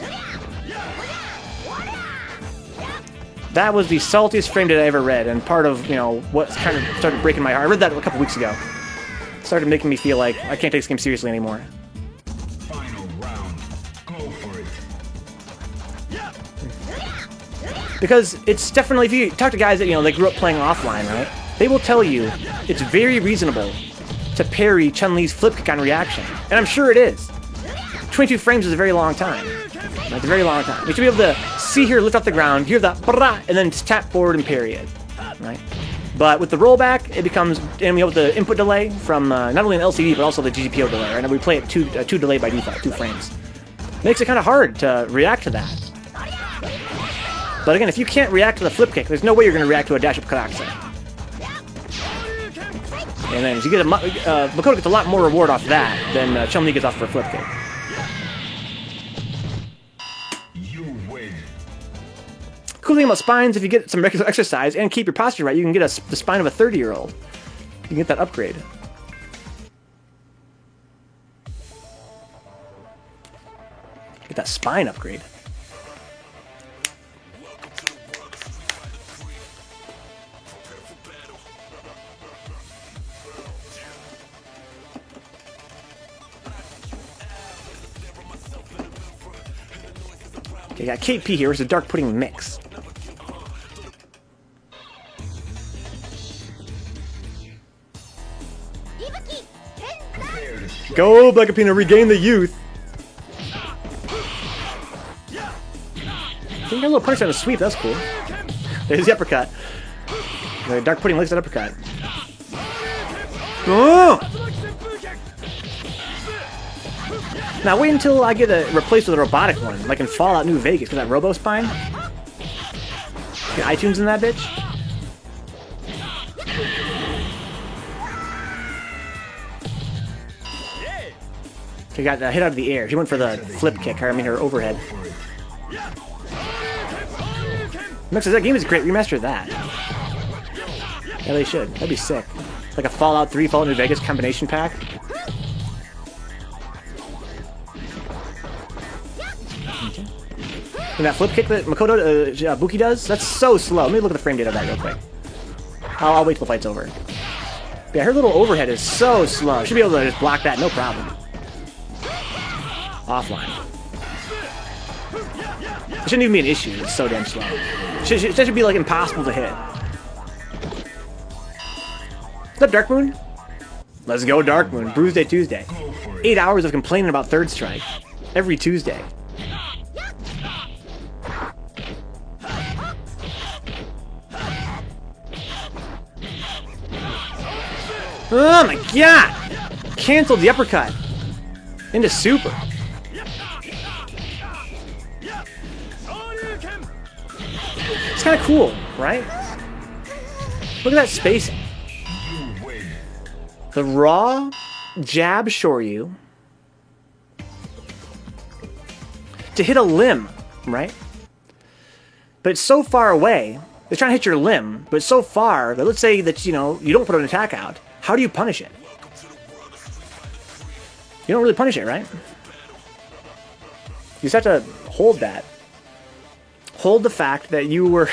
That was the saltiest frame data I ever read, and part of, you know, what kind of started breaking my heart. I read that a couple weeks ago. It started making me feel like I can't take this game seriously anymore. Final round. Go for it. Because it's definitely, if you talk to guys that, you know, they grew up playing offline, right? They will tell you it's very reasonable to parry Chun-Li's flip kick on reaction. And I'm sure it is. 22 frames is a very long time. Right? It's a very long time. You should be able to see here, lift off the ground, hear that, and then just tap forward and parry it. Right? But with the rollback, it becomes, and we have the input delay from not only an LCD, but also the GPO delay, right? And we play it 2 delay by default, 2 frames. Makes it kind of hard to react to that. But again, if you can't react to the flip kick, there's no way you're going to react to a dash-up Karakse. And then if you get Makoto gets a lot more reward off that than Chun-Li gets off for a flip kick. Cool thing about spines, if you get some regular exercise and keep your posture right, you can get the spine of a 30-year-old. You can get that upgrade. Get that spine upgrade. Okay, got KP here. It's a dark pudding mix. Go, Blackapino, regain the youth. You got a little punish on a sweep, that's cool. There's the uppercut. The dark pudding likes that uppercut. Oh! Now wait until I get replaced with a robotic one, like in Fallout New Vegas, because that Robo Spine. Get iTunes in that bitch. She got hit out of the air. She went for the flip kick, her overhead. Next, that game is great. Remaster that. Yeah, they should. That'd be sick. Like a Fallout 3, Fallout New Vegas combination pack. And that flip kick that Makoto Buki does, that's so slow. Let me look at the frame data of that real quick. I'll wait till the fight's over. But yeah, her little overhead is so slow. She'll be able to just block that, no problem. Offline. It shouldn't even be an issue. It's so damn slow. It should be like impossible to hit. What's up, Dark Moon? Let's go, Dark Moon. Bruise Day Tuesday. 8 hours of complaining about Third Strike every Tuesday. Oh my god! Canceled the uppercut into super. It's kind of cool, right? Look at that spacing. The raw jab Shoryu to hit a limb, right? But it's so far away. They're trying to hit your limb, but it's so far that let's say that, you know, you don't put an attack out. How do you punish it? You don't really punish it, right? You just have to hold that. Hold the fact that you were,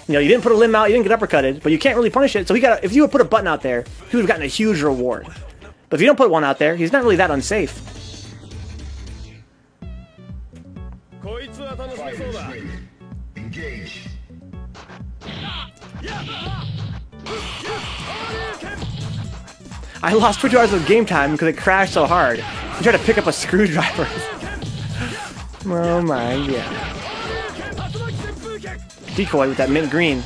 you know, you didn't put a limb out, you didn't get uppercutted, but you can't really punish it. So if you would put a button out there, he would have gotten a huge reward. But if you don't put one out there, he's not really that unsafe. Engage. I lost 22 hours of game time because it crashed so hard. I tried to pick up a screwdriver. Oh my god. Decoy with that mint green.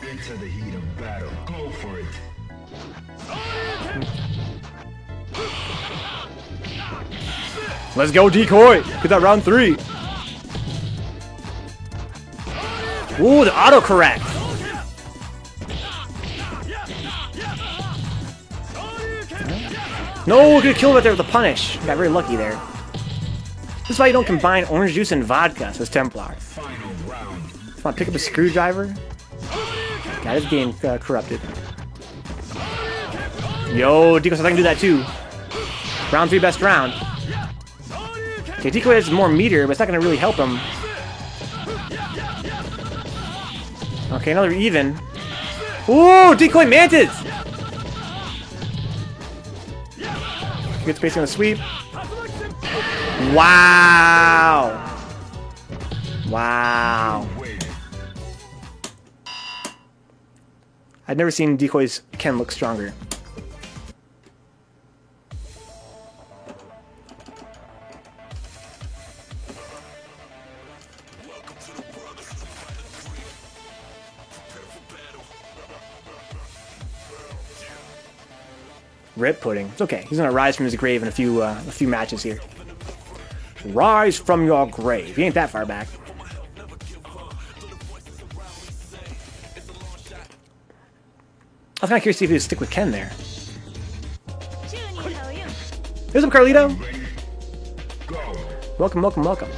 Into the heat of battle. Go for it. Let's go, Decoy! Get that round 3. Ooh, the autocorrect! No, good kill right there with the punish. Got very lucky there. This is why you don't combine orange juice and vodka, says Templar. Come on, pick up a screwdriver. Got his game corrupted. Yo, Decoy says I can do that too. Round 3 best round. Okay, Decoy has more meter, but it's not going to really help him. Okay, another even. Ooh, Decoy Mantis! He gets spacing on the sweep. Wow. Wow. I've never seen Decoy's Ken look stronger. Rip Pudding. It's okay. He's gonna rise from his grave in a few matches here. Rise from your grave. He ain't that far back. I was kind of curious to see if he would stick with Ken there. Here's up, Carlito. Welcome, welcome, welcome.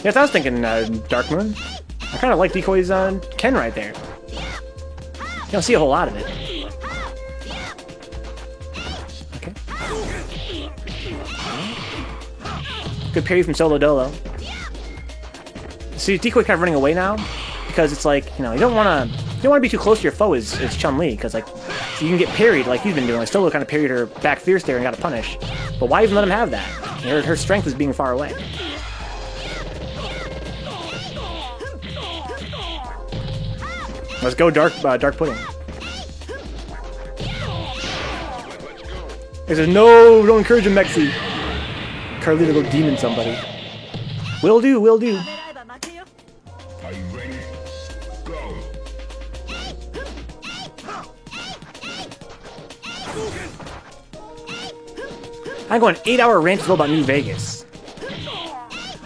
Yes, I was thinking Dark Moon. I kind of like Decoy's Ken right there. You don't see a whole lot of it. Okay. Good parry from Solo Dolo. See, Decoy kind of running away now because it's like, you know, you don't want to be too close to your foe as Chun-Li because like you can get parried like he's been doing. Like Solo kind of parried her back fierce there and got a punish. But why even let him have that? Her strength is being far away. Let's go, Dark Pudding. He says, no, don't encourage him, Mexi. Carlito go demon somebody. Will do, will do. Are you ready? Go. I'm going 8-hour rant as well about New Vegas.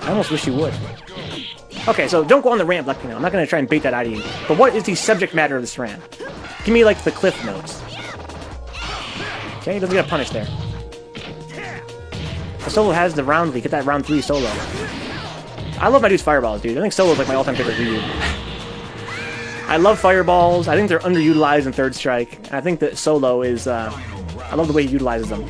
I almost wish you would. Okay, so don't go on the rant, like, you know, I'm not going to try and bait that out of you. But what is the subject matter of this rant? Give me, like, the cliff notes. Okay, he doesn't get a punish there. The Solo has the round lead. Get that round 3 Solo. I love my dude's fireballs, dude. I think Solo's like my all-time favorite Ryu. I love fireballs. I think they're underutilized in Third Strike. And I think that Solo is, I love the way he utilizes them.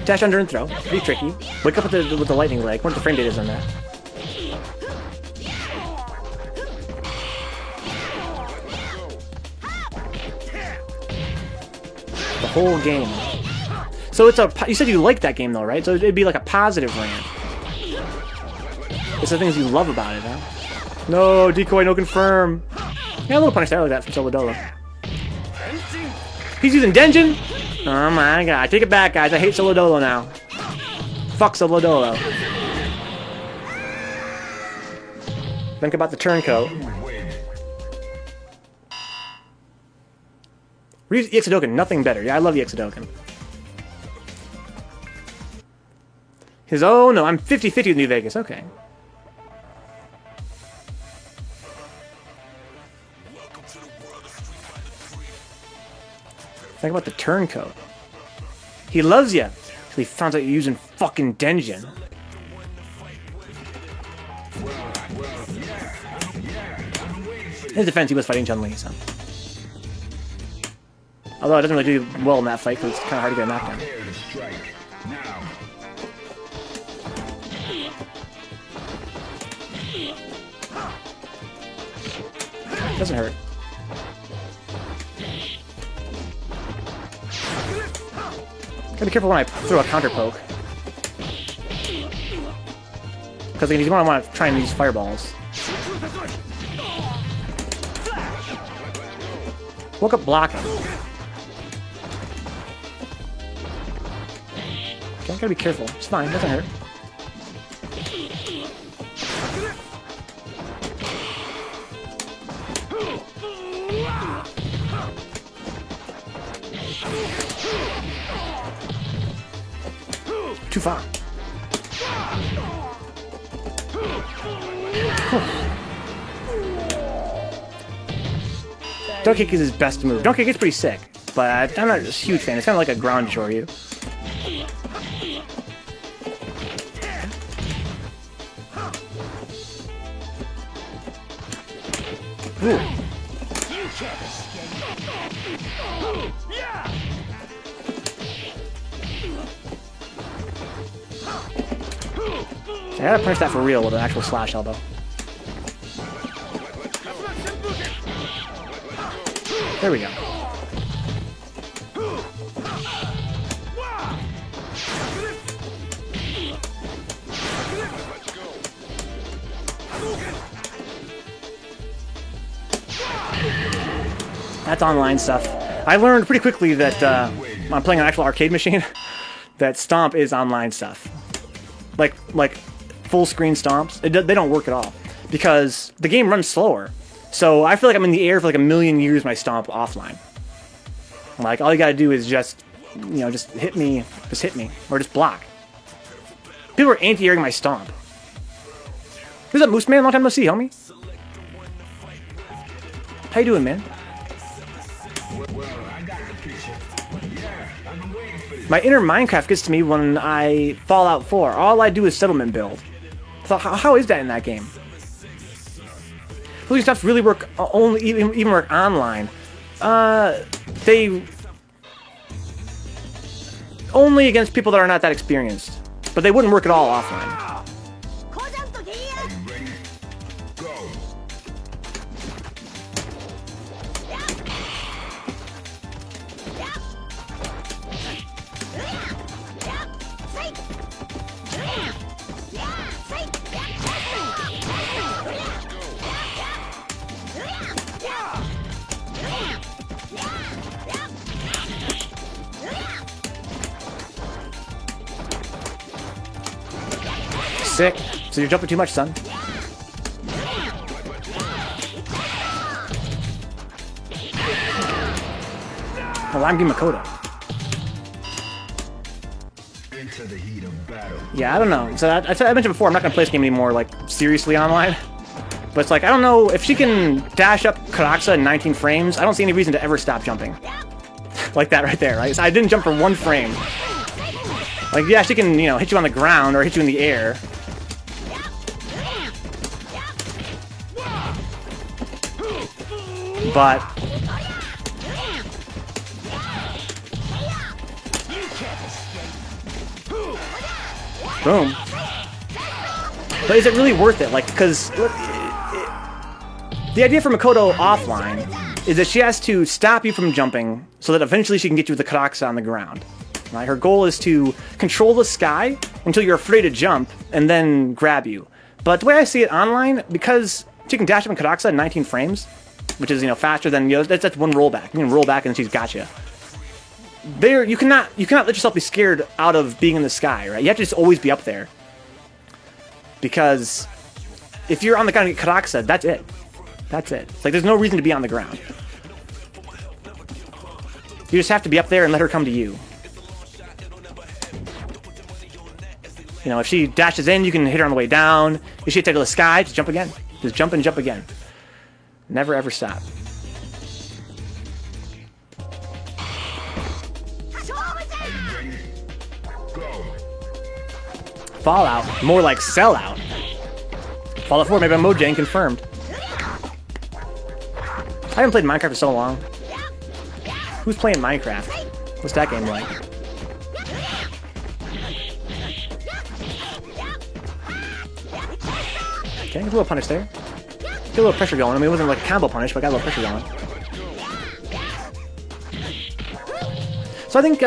Dash under and throw. Pretty tricky. Wake up with the lightning leg. I wonder what the frame date is on that. The whole game. So it's a. You said you liked that game though, right? So it'd be like a positive rant. It's the things you love about it, huh? No, Decoy, no confirm. Yeah, a little punish there like that from Solo Dolo. He's using Denjin? Oh my god. Take it back, guys. I hate Solo Dolo now. Fuck Solo Dolo. Think about the turncoat. Ryu's Ixadoken, nothing better. Yeah, I love the Ixadoken. Oh no, I'm 50-50 with New Vegas. Okay. Think about the turncoat. He loves you. Till he finds out you're using fucking Denjin. In his defense, he was fighting Chun-Li, so. Although it doesn't really do well in that fight because it's kind of hard to get a knockdown. Doesn't hurt. Gotta be careful when I throw a counter poke. Because you don't want to try and use fireballs. Woke up blocking. Okay, gotta be careful. It's fine, doesn't hurt. Too far. Dunk kick is his best move. Dunk kick is pretty sick, but I'm not a huge fan. It's kind of like a ground Shoryu. Ooh. I gotta punish that for real with an actual slash elbow. There we go. That's online stuff. I learned pretty quickly that I'm playing an actual arcade machine. That Stomp is online stuff. Like full screen stomps. They don't work at all because the game runs slower. So I feel like I'm in the air for like a million years when I stomp offline. Like all you gotta do is just, you know, just hit me, or just block. People are anti-airing my stomp. Who's up, Moose Man? Long time no see, homie. How you doing, man? My inner Minecraft gets to me when I Fallout 4. All I do is settlement build. So how is that in that game? Those stuff really work only even work online. They only against people that are not that experienced, but they wouldn't work at all offline. Sick. So you're jumping too much, son. Well, I'm giving Makoto. Into the heat of battle. Yeah, I don't know. So I mentioned before, I'm not gonna play this game anymore, like seriously online. But it's like I don't know if she can dash up Karaksa in 19 frames. I don't see any reason to ever stop jumping. Like that right there, right? So I didn't jump for 1 frame. Like yeah, she can, you know, hit you on the ground or hit you in the air. But boom. But is it really worth it? Like, because the idea for Makoto offline is that she has to stop you from jumping so that eventually she can get you with the Karaksa on the ground. Right? Her goal is to control the sky until you're afraid to jump and then grab you. But the way I see it online, because she can dash up in Karaksa in 19 frames, which is, you know, faster than, you know, that's 1 rollback. You can roll back and she's got you. There, you cannot let yourself be scared out of being in the sky, right? You have to just always be up there. Because if you're on the ground and get Karaksa, that's it. That's it. It's like there's no reason to be on the ground. You just have to be up there and let her come to you. You know, if she dashes in, you can hit her on the way down. If she takes to the sky, just jump again. Just jump and jump again. Never ever stop. Fallout, more like Sellout. Fallout 4, maybe I'm Mojang confirmed. I haven't played Minecraft for so long. Who's playing Minecraft? What's that game like? Okay, a little punish there. Get a little pressure going. I mean, it wasn't like a combo punish, but I got a little pressure going. So I think,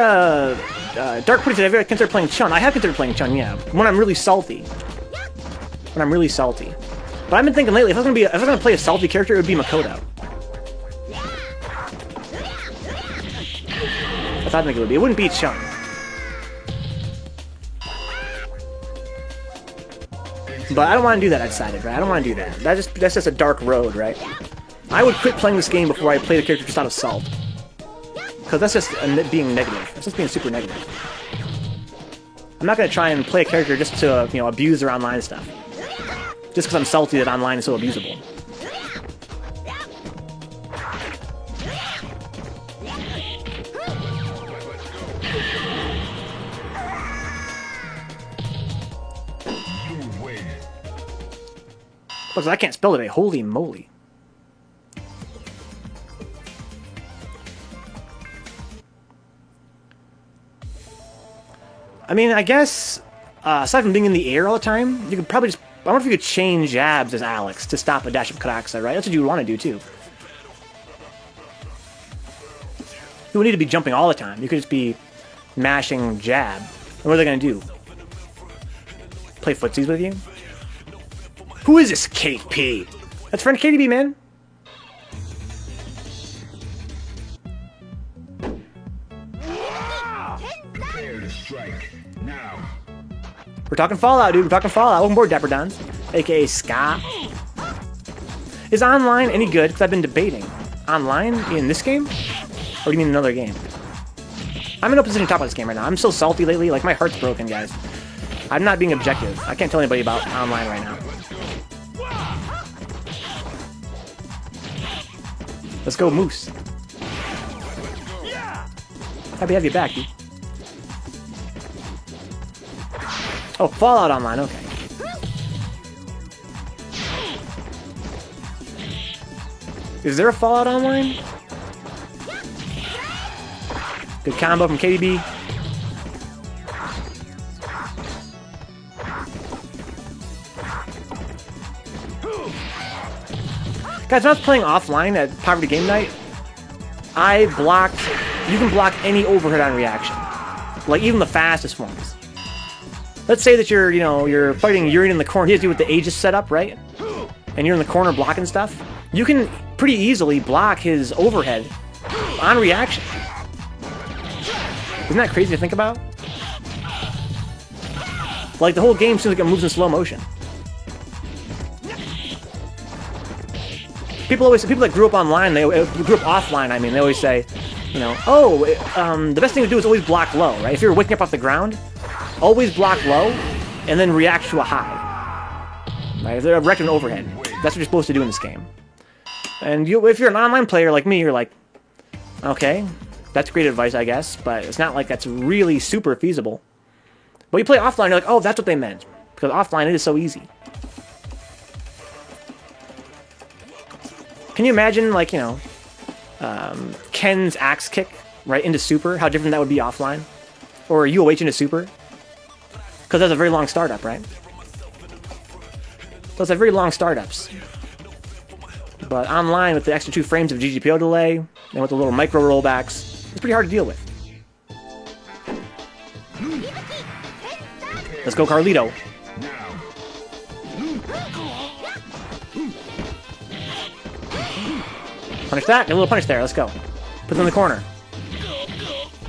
Dark Putty said, have you ever considered playing Chun? I have considered playing Chun, yeah. When I'm really salty. When I'm really salty. But I've been thinking lately, if I was gonna play a salty character, it would be Makoto. That's what I think it would be. It wouldn't be Chun. But I don't want to do that, I decided, right? I don't want to do that. That's just a dark road, right? I would quit playing this game before I play the character just out of salt. Because that's just being negative. That's just being super negative. I'm not going to try and play a character just to, you know, abuse their online stuff. Just because I'm salty that online is so abusable. Because I can't spell today. Holy moly. I mean, I guess, aside from being in the air all the time, you could probably just... I wonder if you could change jabs as Alex to stop a dash of Karaksa, right? That's what you would want to do, too. You don't need to be jumping all the time. You could just be mashing jab. And what are they going to do? Play footsies with you? Who is this Kate P? That's friend KDB, man. Prepare to strike. Now. We're talking Fallout, dude. We're talking Fallout. Welcome aboard, Dapper Dons. AKA Scott. Is online any good? Because I've been debating. Online in this game? Or do you mean another game? I'm in no position to talk about this game right now. I'm so salty lately. Like, my heart's broken, guys. I'm not being objective. I can't tell anybody about online right now. Let's go, Moose. Happy to have you back, dude. Oh, Fallout Online, okay. Is there a Fallout Online? Good combo from KDB. Guys, when I was playing offline at Poverty Game Night, I blocked... You can block any overhead on reaction. Like, even the fastest ones. Let's say that you're fighting Urian in the corner. He has to do with the Aegis setup, right? And you're in the corner blocking stuff. You can pretty easily block his overhead on reaction. Isn't that crazy to think about? Like, the whole game seems like it moves in slow motion. People that grew up online, grew up offline, I mean, they always say, the best thing to do is always block low, right? If you're waking up off the ground, always block low, and then react to a high. Right? If they're directing an overhead. That's what you're supposed to do in this game. And if you're an online player like me, you're like, okay, that's great advice, I guess, but it's not like that's really super feasible. But you play offline, you're like, oh, that's what they meant. Because offline, it is so easy. Can you imagine, like, Ken's axe kick, right, into super? How different that would be offline? Or UOH into super? Because that's a very long startup, right? Those have very long startups. But online, with the extra 2 frames of GGPO delay, and with the little micro rollbacks, it's pretty hard to deal with. Let's go, Carlito. Punish that, a little punish there, let's go. Put them in the corner.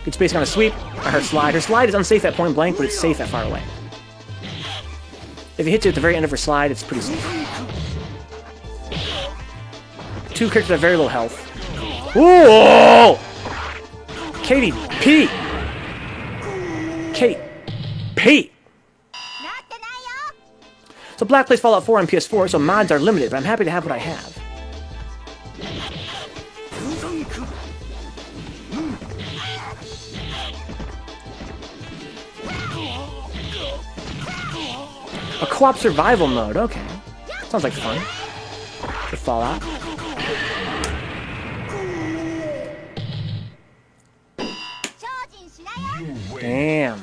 Good spacing on a sweep. Her slide. Her slide is unsafe at point blank, but it's safe at far away. If it hits you at the very end of her slide, it's pretty safe. 2 characters have very low health. Ooh! Katie P! Kate P! So Black plays Fallout 4 on PS4, so mods are limited, but I'm happy to have what I have. A co-op survival mode, okay. Sounds like fun. For Fallout. Damn.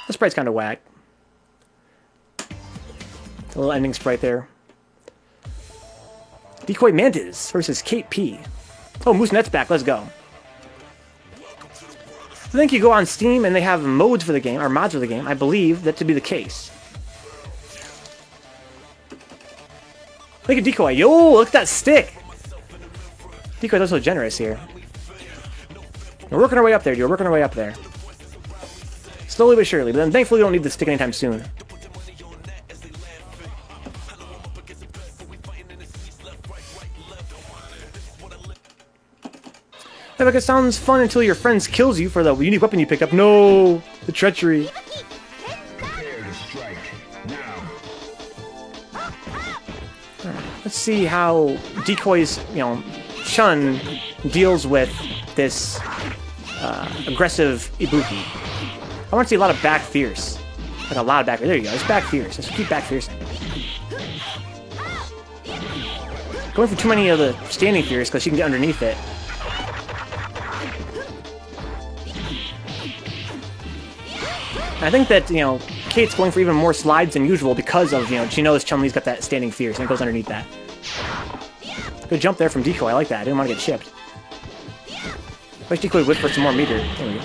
The sprite's kind of whack. A little ending sprite there. Decoy Mantis versus Kate P. Oh, Moose Net's back, let's go. I think you go on Steam and they have modes for the game, or mods for the game. I believe that to be the case. Look at Decoy. Yo, look at that stick. Decoy's also generous here. We're working our way up there, dude. We're working our way up there. Slowly but surely. But then thankfully we don't need the stick anytime soon. Yeah, like it sounds fun until your friends kills you for the unique weapon you picked up. No! The treachery. Let's see how Decoy's, Chun deals with this aggressive Ibuki. I want to see a lot of back fierce. Like a lot of back. There you go. It's back fierce. Let's keep back fierce. Going for too many of the standing fierce because she can get underneath it. I think that, Kate's going for even more slides than usual because of, she knows Chun-Li's got that standing fierce and it goes underneath that. Good jump there from Decoy. I like that. I didn't want to get chipped. Wish Decoy whip for some more meter. There we go.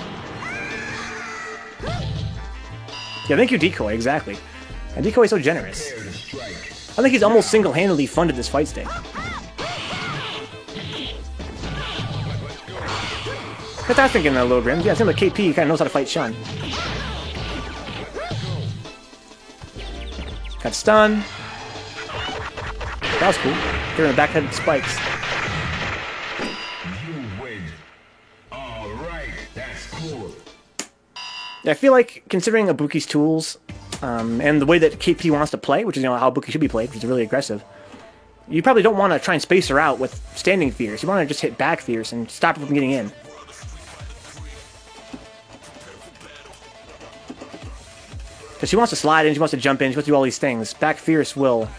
Yeah, thank you, Decoy, exactly. And Decoy is so generous. I think he's almost single-handedly funded this fight stick. That's what I was thinking, Low Grim. Yeah, it seems like KP kind of knows how to fight Shun. Got stunned. That was cool. They're in the back-headed spikes. You win. Alright, that's cool. Yeah, I feel like, considering Ibuki's tools, and the way that KP wants to play, which is how Ibuki should be played, which is really aggressive, you probably don't want to try and space her out with standing Fierce. You want to just hit back Fierce and stop her from getting in. Because she wants to slide in, she wants to jump in, she wants to do all these things. Back Fierce will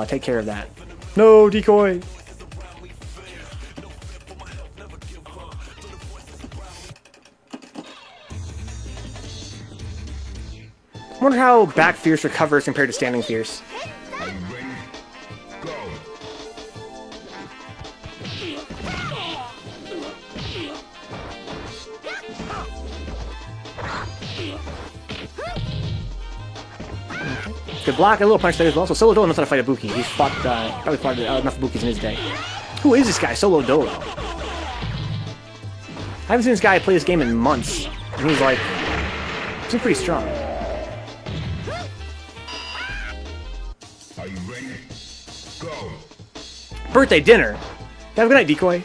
take care of that. No, Decoy! I wonder how back Fierce recovers compared to standing Fierce. Are you ready? Go. Good block, a little punch there as well. So Solo Dolo knows how to fight Ibuki. He's fought, probably fought enough Ibukis in his day. Who is this guy, Solo Dolo? I haven't seen this guy play this game in months. And he's like, seems pretty strong. Are you ready? Go. Birthday dinner. Have a good night, Decoy.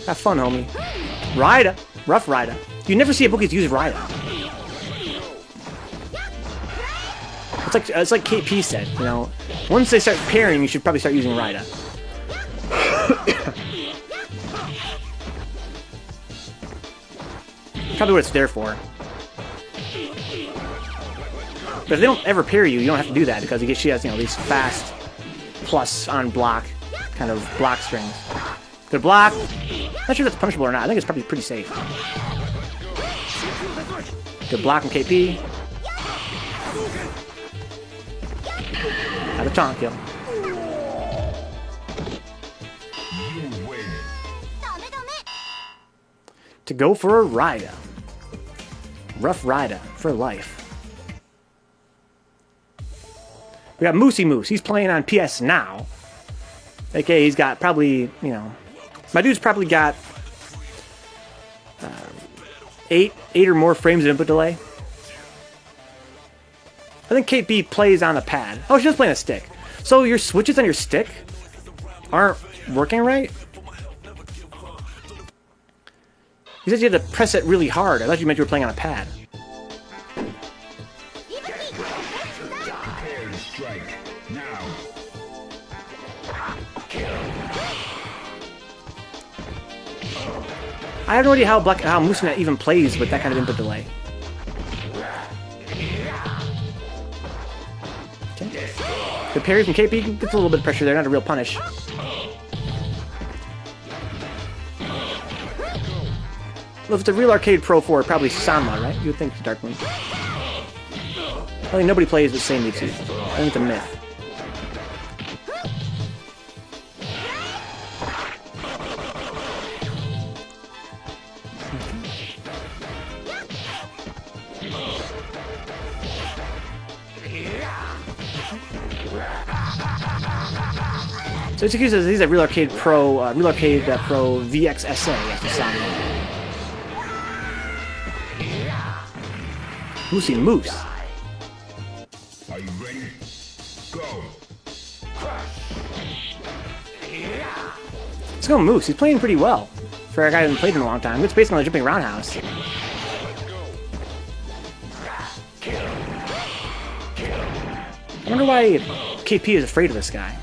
Have fun, homie. Rida. Rough Rida. You never see Ibukis use Rida. It's like KP said, you know. Once they start pairing, you should probably start using Rida. Probably what it's there for. But if they don't ever pair you, you don't have to do that because she has, these fast plus on block kind of block strings. Good block. Not sure if that's punishable or not. I think it's probably pretty safe. Good block from KP. Got a taunt kill. You win. To go for a Rida. Rough Rida for life. We got Moosey Moose. He's playing on PS Now. Okay, he's got probably, my dude's probably got 8 or more frames of input delay. I think KP plays on a pad. Oh, she's just playing a stick. So your switches on your stick aren't working right? You said you had to press it really hard. I thought you meant you were playing on a pad. Prepare to strike. Now. I have no idea how Moosenet even plays with that kind of input delay. Okay. The parry from KP gets a little bit of pressure there, not a real punish. Well, if it's a real Arcade Pro 4, probably Sanma, right? You would think it's Dark Moon. I think nobody plays with Seimitsu. I think it's a myth. So Itsuki says he's a Real Arcade Pro VXSA. That's the sound. Moosey Moose. Are you ready? Go. Let's go Moose. He's playing pretty well for a guy who hasn't played in a long time. It's basically a jumping roundhouse. I wonder why KP is afraid of this guy.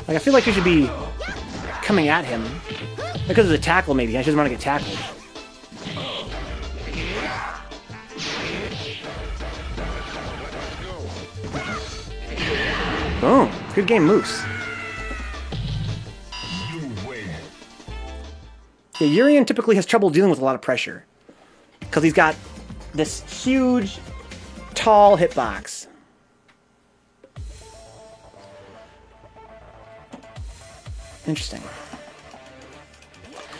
Like, I feel like you should be coming at him. Because of the tackle, maybe. I just want to get tackled. Boom. Good game, Moose. You win. Yeah, Urian typically has trouble dealing with a lot of pressure. Because he's got this huge, tall hitbox. Interesting.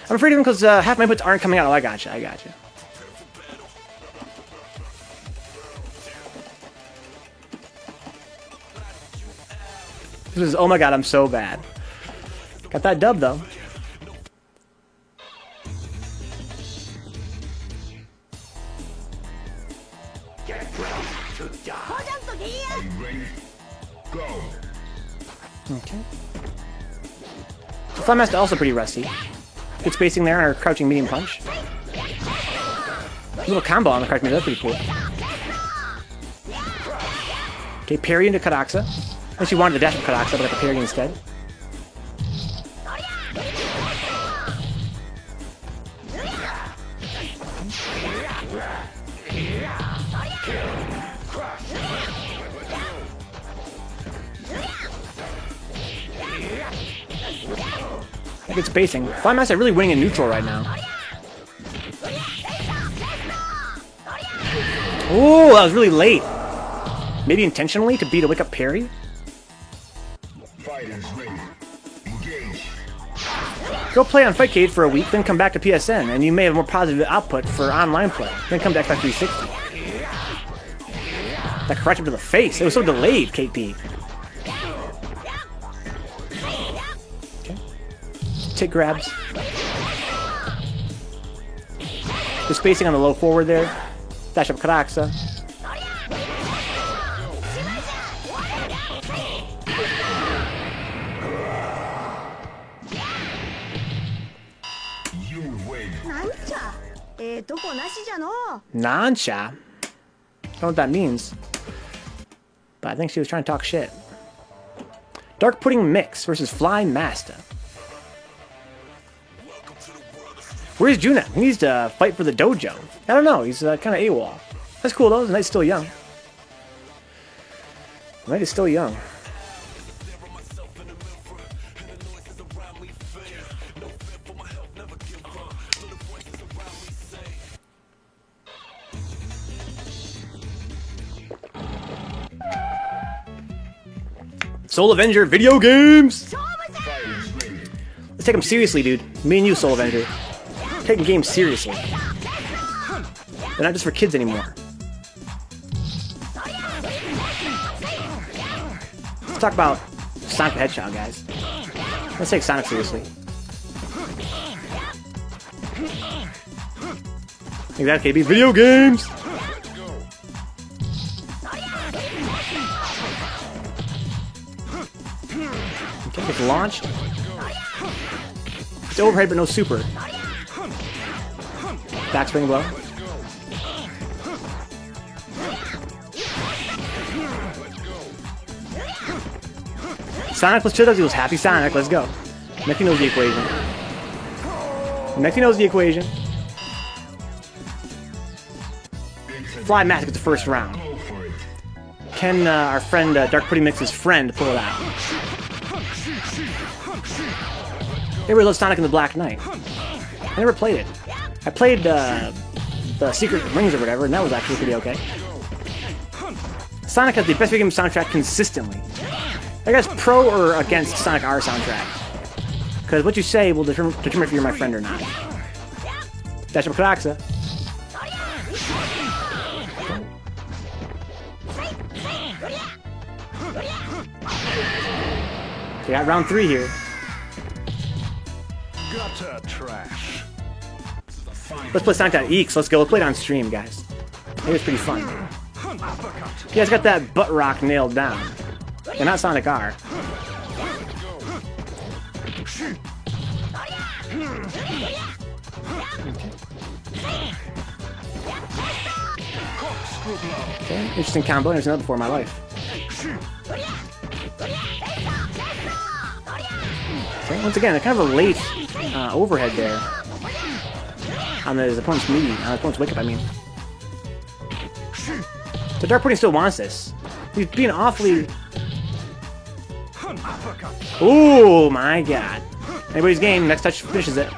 I'm afraid of him because half my inputs aren't coming out. Oh, I gotcha, I gotcha. This is, oh my god, I'm so bad. Got that dub, though. Okay. The Fly Master also pretty rusty. Good spacing there on our crouching medium punch. A little combo on the crouching medium, that's pretty cool. Okay, parry into Karaxa. I actually wanted the dash of Karaxa, but I got the parry instead. Good spacing. Fly Master really winning in neutral right now. Ooh, that was really late. Maybe intentionally to beat a wake-up parry? Fighters ready. Engage. Go play on Fightcade for a week, then come back to PSN, and you may have more positive output for online play. Then come to Xbox 360. That correct him to the face. It was so delayed, KP. Tick grabs. The spacing on the low forward there. Dash up Karaxa. You win. Nancha. Don't know what that means. But I think she was trying to talk shit. Dark Pudding Mix versus Fly Master. Where's Junet? He needs to fight for the dojo. I don't know. He's kind of AWOL. That's cool though. The Knight's still young. The Knight is still young. Soul Avenger video games! Let's take them seriously, dude. Me and you, Soul Avenger. Taking games seriously. They're not just for kids anymore. Let's talk about Sonic the Hedgehog, guys. Let's take Sonic seriously. Exactly, KB. Video games! Okay, it's launched. It's overhead, but no super. Backspring blow. Sonic plus Chill equals Happy Sonic. Let's go. Mexi knows the equation. Mexi knows the equation. Fly Master gets the first round. Can our friend Dark Pudding Mix's friend pull it out? Everybody loves Sonic and the Black Knight. I never played it. I played the Secret Rings or whatever, and that was actually pretty okay. Sonic has the best video game soundtrack consistently. I guess pro or against Sonic R soundtrack. Because what you say will determine if you're my friend or not. Dash up Karaxa. We got round 3 here. Gutter trash. Let's play Sonic.exe. Let's go. Let's play it on stream, guys. It was pretty fun. You guys got that butt rock nailed down. And not Sonic R. Okay, interesting combo. I've never seen that before in my life. Okay, once again, kind of a late overhead there on his opponent's meaty, on his opponent's wake up, I mean. So Dark Pudding still wants this. He's being awfully... Oh my god. Anybody's game, next touch finishes it.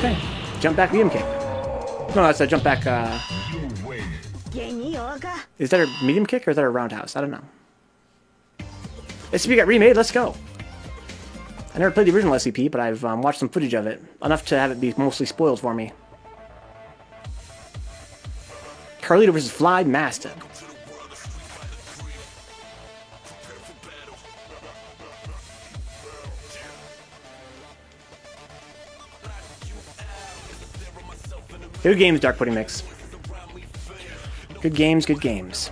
Okay. Jump back medium kick. No, that's a jump back, You win. is that a medium kick or is that a roundhouse? I don't know. SCP got remade, let's go. I never played the original SCP, but I've watched some footage of it. Enough to have it be mostly spoiled for me. Carlito vs. Fly Master. Good games, Dark Pudding Mix. Good games, good games.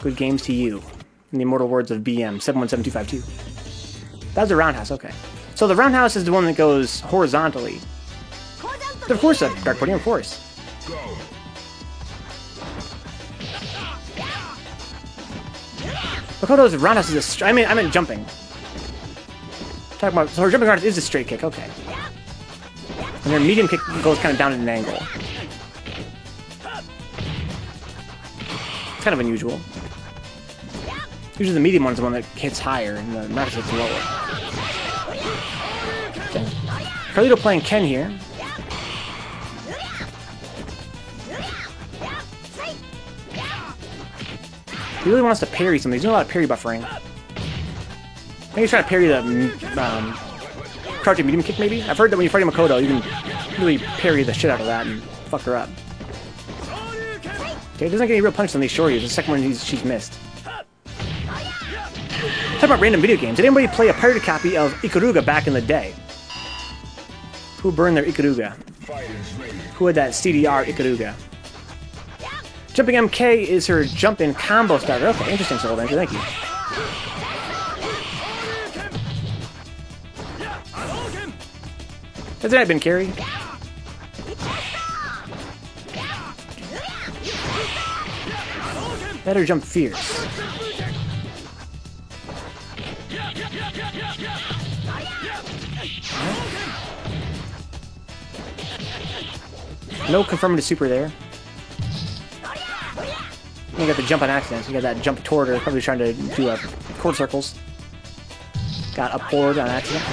Good games to you. In the immortal words of BM 717252. That was a roundhouse, okay. So the roundhouse is the one that goes horizontally. Of course, Dark Pudding, of course. Go. Makoto's roundhouse is a I meant jumping. Talking about, so her jumping roundhouse is a straight kick, okay. And her medium kick goes kind of down at an angle. It's kind of unusual. Usually the medium one's the one that hits higher, and the roundhouse hits lower. Okay. Carlito playing Ken here. He really wants to parry something. He's doing a lot of parry buffering. I think he's trying to parry the crouching medium kick, maybe? I've heard that when you fight Makoto, you can really parry the shit out of that and fuck her up. Okay, he doesn't get any real punches on these Shoryus. The second one she's missed. Talk about random video games. Did anybody play a pirated copy of Ikaruga back in the day? Who burned their Ikaruga? Fighters ready. Who had that CDR Ikaruga? Jumping MK is her jump-in combo starter. Okay, interesting, Soul Avenger. Thank you. Has that been carried? Let her jump fierce. No confirming the super there. You got the jump on accident. You got that jump toward her. Probably trying to do a chord circles. Got up forward on accident.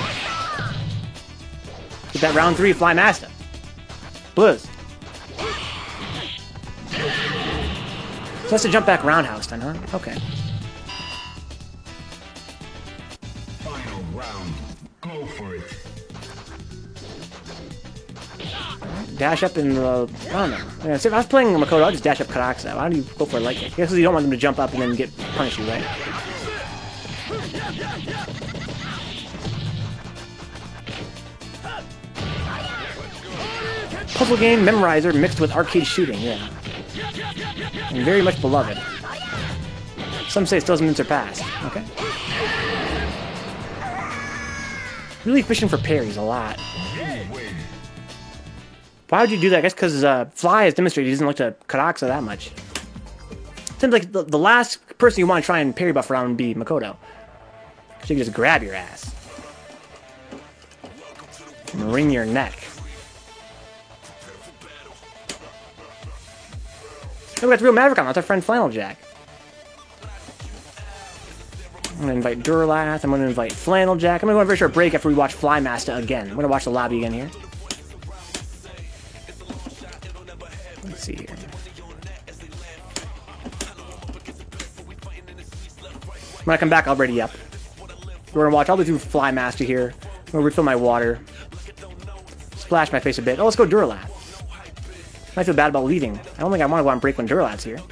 Get that round 3 Fly Master. Blizz. So that's a jump back roundhouse then, huh? Okay. Final round. Go for it. Dash up in the... I don't know. Yeah, so if I was playing Makoto, I'd just dash up Karaksa. Why don't you go for a light kick? I guess because you don't want them to jump up and then get punished, right? Puzzle game memorizer mixed with arcade shooting, yeah. And very much beloved. Some say it still hasn't been surpassed. Okay. Really fishing for parries a lot. Why would you do that? I guess because Fly has demonstrated he doesn't look to Karaksa that much. Seems like the last person you want to try and parry buff around would be Makoto. She can just grab your ass. And wring your neck. Look, we got the real Maverick on. That's our friend Flannel Jack. I'm going to invite Durlath. I'm going to invite Flannel Jack. I'm going to go on a very short break after we watch Fly Master again. I'm going to watch the lobby again here. Let's see here. When I come back, I'll ready up. We're gonna watch. I'll do Fly Master here. I'm gonna refill my water. Splash my face a bit. Oh, let's go Durlath. I feel bad about leaving. I don't think I want to go on break when Durlath's here. In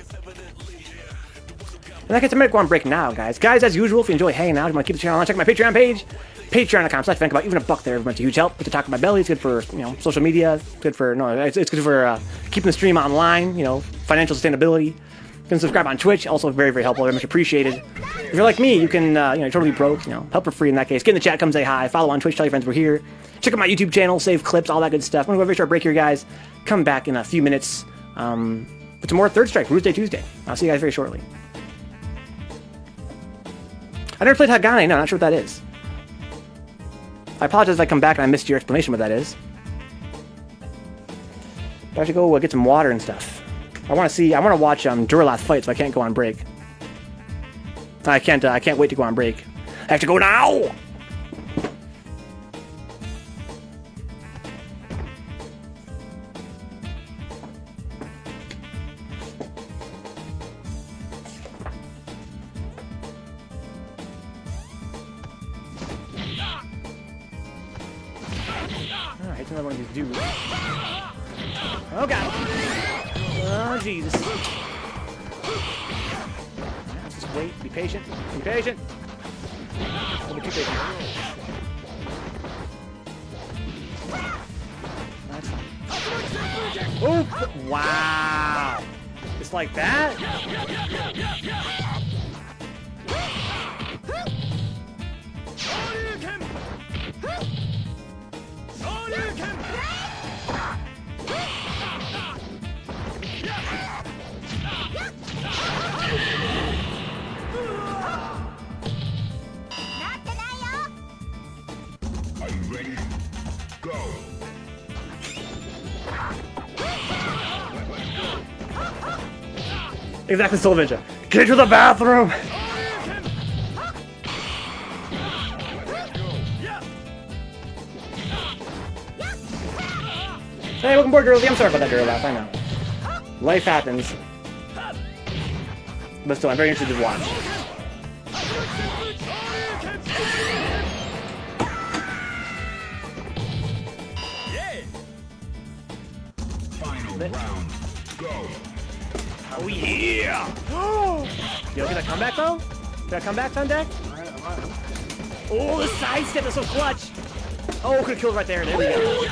that case, I might go on break now, guys. Guys, as usual, if you enjoy hanging out, you want to keep the channel on, check my Patreon page. Patreon.com/FanCobot. Even $1 there, every month, a huge help. Good to talk about belly. It's good for, you know, social media. It's good for, it's good for keeping the stream online, you know, financial sustainability. You can subscribe on Twitch. Also very, very helpful. Very much appreciated. If you're like me, you can, totally broke, help for free in that case. Get in the chat, come say hi. Follow on Twitch, tell your friends we're here. Check out my YouTube channel, save clips, all that good stuff. I'm going to go a very short break here, guys. Come back in a few minutes. With some more Third Strike, Tuesday. I'll see you guys very shortly. I never played Hagane. No, I'm not sure what that is. I apologize if I come back and I missed your explanation what that is. But I should go get some water and stuff. I want to watch Durlath fight, so I can't go on break. I can't wait to go on break. I have to go now! hate another one of these dudes. Oh god. Oh Jesus. Let's just wait. Be patient. Be patient. Don't be too patient. That's fine. Oh! Wow! Just like that? Are you ready? Go. Exactly, Sylvanger. Get to the bathroom! Hey, welcome aboard, girls. I'm sorry about that girl laugh, I know. Life happens. But still, I'm very interested to watch. Final round. Go. Oh yeah! Yo, get a comeback though? Get a comeback on deck? Oh, the side step is so clutch! Oh, could have killed right there. There we go.